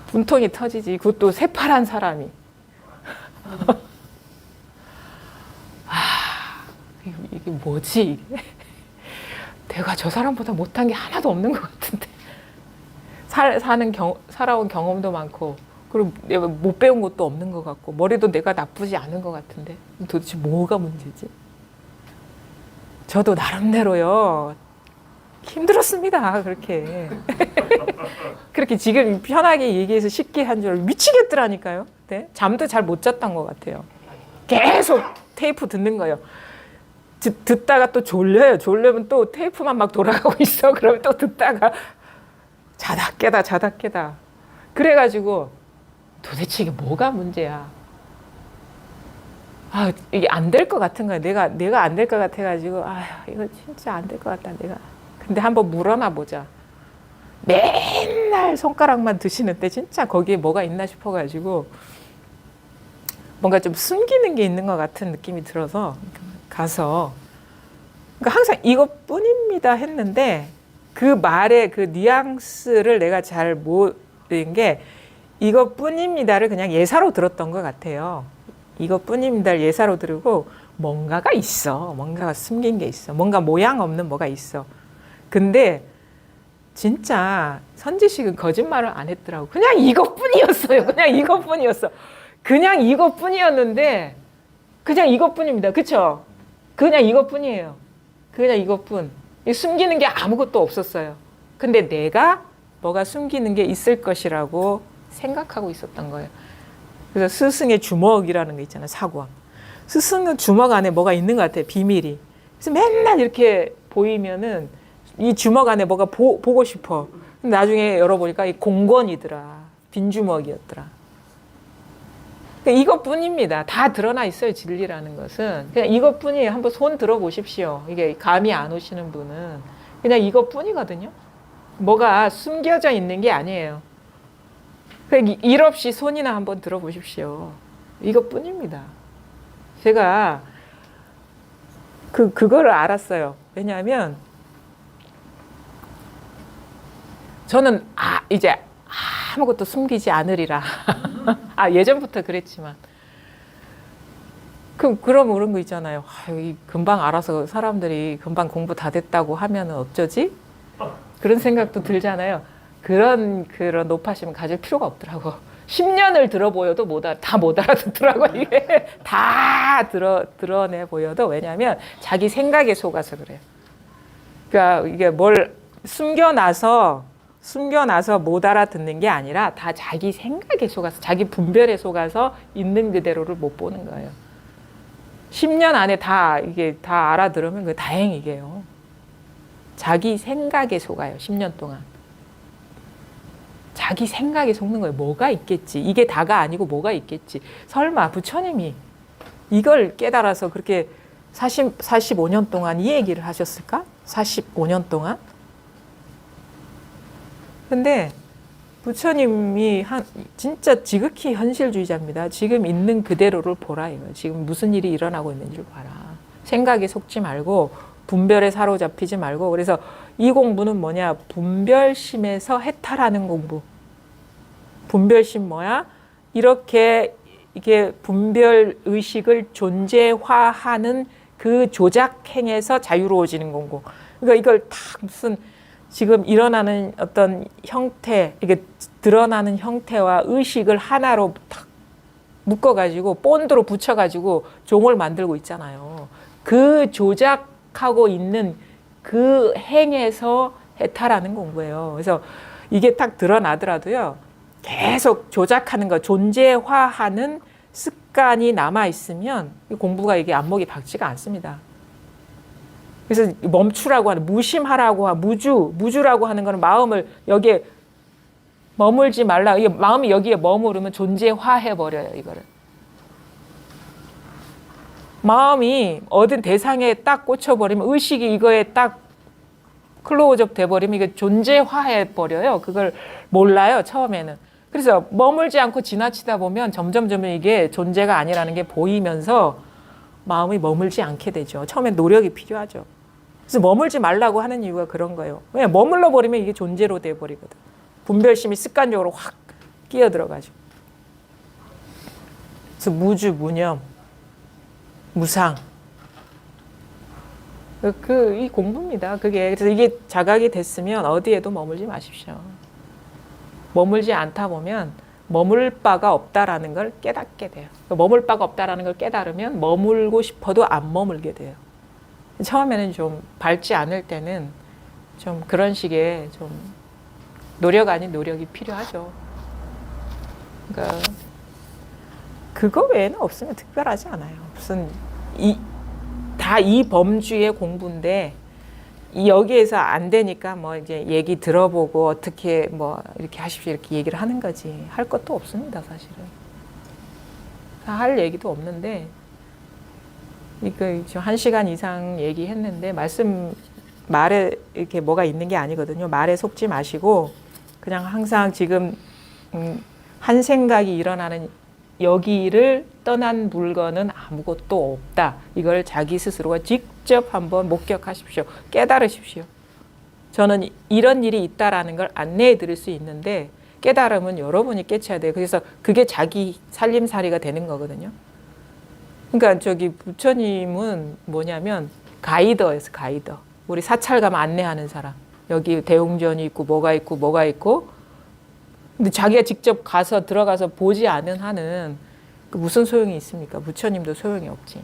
Speaker 1: 분통이 터지지. 그것도 새파란 사람이. 이게 뭐지? 내가 저 사람보다 못한 게 하나도 없는 것 같은데. 살아온 경험도 많고, 그리고 내가 못 배운 것도 없는 것 같고, 머리도 내가 나쁘지 않은 것 같은데. 도대체 뭐가 문제지? 저도 나름대로요. 힘들었습니다. 그렇게. 그렇게 지금 편하게 얘기해서 쉽게 한 줄 미치겠더라니까요. 네? 잠도 잘 못 잤던 것 같아요. 계속 테이프 듣는 거예요. 듣다가 또 졸려요. 졸려면 또 테이프만 막 돌아가고 있어. 그러면 또 듣다가 자다 깨다. 그래가지고 도대체 이게 뭐가 문제야? 이게 안 될 것 같은 거야. 내가 안 될 것 같아가지고 이거 진짜 안 될 것 같다. 내가. 근데 한번 물어나 보자. 맨날 손가락만 드시는데 진짜 거기에 뭐가 있나 싶어가지고 뭔가 좀 숨기는 게 있는 것 같은 느낌이 들어서 가서 그러니까 항상 이것뿐입니다 했는데 그 말의 그 뉘앙스를 내가 잘 모르는 게 이것뿐입니다를 그냥 예사로 들었던 것 같아요. 이것뿐입니다를 예사로 들고 뭔가가 있어. 뭔가가 숨긴 게 있어. 뭔가 모양 없는 뭐가 있어. 근데 진짜 선지식은 거짓말을 안 했더라고. 그냥 이것뿐이었어요. 그냥 이것뿐이었어. 그냥 이것뿐이었는데 그냥 이것뿐입니다. 그쵸? 그냥 이것뿐이에요. 그냥 이것뿐. 숨기는 게 아무것도 없었어요. 근데 내가 뭐가 숨기는 게 있을 것이라고 생각하고 있었던 거예요. 그래서 스승의 주먹이라는 게 있잖아요. 사관. 스승은 주먹 안에 뭐가 있는 것 같아요. 비밀이. 그래서 맨날 이렇게 보이면은 이 주먹 안에 뭐가 보고 싶어. 근데 나중에 열어보니까 이 공건이더라. 빈 주먹이었더라. 그러니까 이것뿐입니다. 다 드러나 있어요. 진리라는 것은. 그냥 이것뿐이에요. 한번 손 들어보십시오. 이게 감이 안 오시는 분은. 그냥 이것뿐이거든요. 뭐가 숨겨져 있는 게 아니에요. 그냥 일 없이 손이나 한번 들어보십시오. 이것뿐입니다. 제가 그거를 알았어요. 왜냐하면 저는 이제 아무것도 숨기지 않으리라. 예전부터 그랬지만. 그럼 그런 거 있잖아요. 금방 알아서 사람들이 금방 공부 다 됐다고 하면 어쩌지? 그런 생각도 들잖아요. 그런 높아심은 가질 필요가 없더라고. 10년을 들어보여도 다 못 알아듣더라고. 이게 다 드러내 보여도. 왜냐하면 자기 생각에 속아서 그래요. 그러니까 이게 뭘 숨겨놔서 못 알아듣는 게 아니라 다 자기 생각에 속아서, 자기 분별에 속아서 있는 그대로를 못 보는 거예요. 10년 안에 이게 다 알아들으면 그 다행이게요. 자기 생각에 속아요. 10년 동안. 자기 생각에 속는 거예요. 뭐가 있겠지. 이게 다가 아니고 뭐가 있겠지. 설마 부처님이 이걸 깨달아서 그렇게 45년 동안 이 얘기를 하셨을까? 45년 동안? 근데 부처님이 진짜 지극히 현실주의자입니다. 지금 있는 그대로를 보라 이거예요. 지금 무슨 일이 일어나고 있는지를 봐라. 생각에 속지 말고 분별에 사로잡히지 말고. 그래서 이 공부는 뭐냐? 분별심에서 해탈하는 공부. 분별심 뭐야? 이렇게 이게 분별 의식을 존재화하는 그 조작행에서 자유로워지는 공부. 그러니까 이걸 다 무슨 지금 일어나는 어떤 형태, 이게 드러나는 형태와 의식을 하나로 탁 묶어가지고 본드로 붙여가지고 종을 만들고 있잖아요. 그 조작하고 있는 그 행에서 해탈하는 공부예요. 그래서 이게 딱 드러나더라도요, 계속 조작하는 거, 존재화하는 습관이 남아 있으면 공부가 이게 안목이 박지가 않습니다. 그래서 멈추라고 하는, 무심하라고 하는, 무주라고 하는 거는 마음을 여기에 머물지 말라. 이게 마음이 여기에 머무르면 존재화해 버려요, 이거를. 마음이 어떤 대상에 딱 꽂혀버리면, 의식이 이거에 딱 클로즈업 돼버리면 이게 존재화해 버려요. 그걸 몰라요, 처음에는. 그래서 머물지 않고 지나치다 보면 점점 이게 존재가 아니라는 게 보이면서 마음이 머물지 않게 되죠. 처음엔 노력이 필요하죠. 그래서 머물지 말라고 하는 이유가 그런 거예요. 왜? 머물러 버리면 이게 존재로 돼 버리거든. 분별심이 습관적으로 확 끼어들어가지고. 그래서 무주, 무념, 무상. 이 공부입니다. 그게. 그래서 이게 자각이 됐으면 어디에도 머물지 마십시오. 머물지 않다 보면 머물 바가 없다라는 걸 깨닫게 돼요. 머물 바가 없다라는 걸 깨달으면 머물고 싶어도 안 머물게 돼요. 처음에는 좀 밝지 않을 때는 좀 그런 식의 좀 노력 아닌 노력이 필요하죠. 그러니까 그거 외에는 없으면 특별하지 않아요. 무슨 다 이 범주의 공부인데 여기에서 안 되니까 뭐 이제 얘기 들어보고 어떻게 뭐 이렇게 하십시오 이렇게 얘기를 하는 거지. 할 것도 없습니다, 사실은. 다 할 얘기도 없는데 이거 지금 1시간 이상 얘기했는데 말에 이렇게 뭐가 있는 게 아니거든요. 말에 속지 마시고 그냥 항상 지금 한 생각이 일어나는 여기를 떠난 물건은 아무것도 없다. 이걸 자기 스스로가 직접 한번 목격하십시오. 깨달으십시오. 저는 이런 일이 있다라는 걸 안내해 드릴 수 있는데 깨달음은 여러분이 깨쳐야 돼요. 그래서 그게 자기 살림살이가 되는 거거든요. 그러니까 저기 부처님은 뭐냐면 가이더예요, 가이더. 우리 사찰 가면 안내하는 사람. 여기 대웅전이 있고 뭐가 있고 근데 자기가 직접 가서 들어가서 보지 않은 한은 무슨 소용이 있습니까? 부처님도 소용이 없지.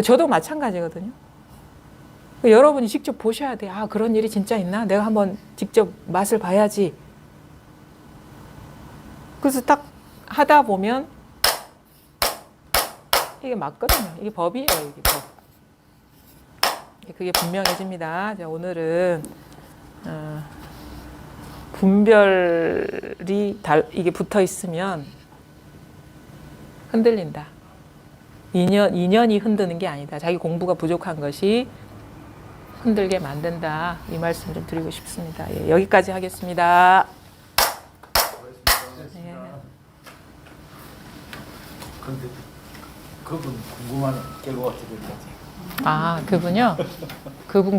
Speaker 1: 저도 마찬가지거든요. 여러분이 직접 보셔야 돼. 아, 그런 일이 진짜 있나? 내가 한번 직접 맛을 봐야지. 그래서 딱 하다 보면 이게 맞거든요. 이게 법이에요. 이게 법. 그게 분명해집니다. 자, 오늘은 분별이 이게 붙어 있으면 흔들린다. 인연이 흔드는 게 아니다. 자기 공부가 부족한 것이 흔들게 만든다. 이 말씀 좀 드리고 싶습니다. 예, 여기까지 하겠습니다. 예.
Speaker 2: 근데 그분 궁금한 결과가 어떻게 되지?
Speaker 1: 아, 그분요? 그분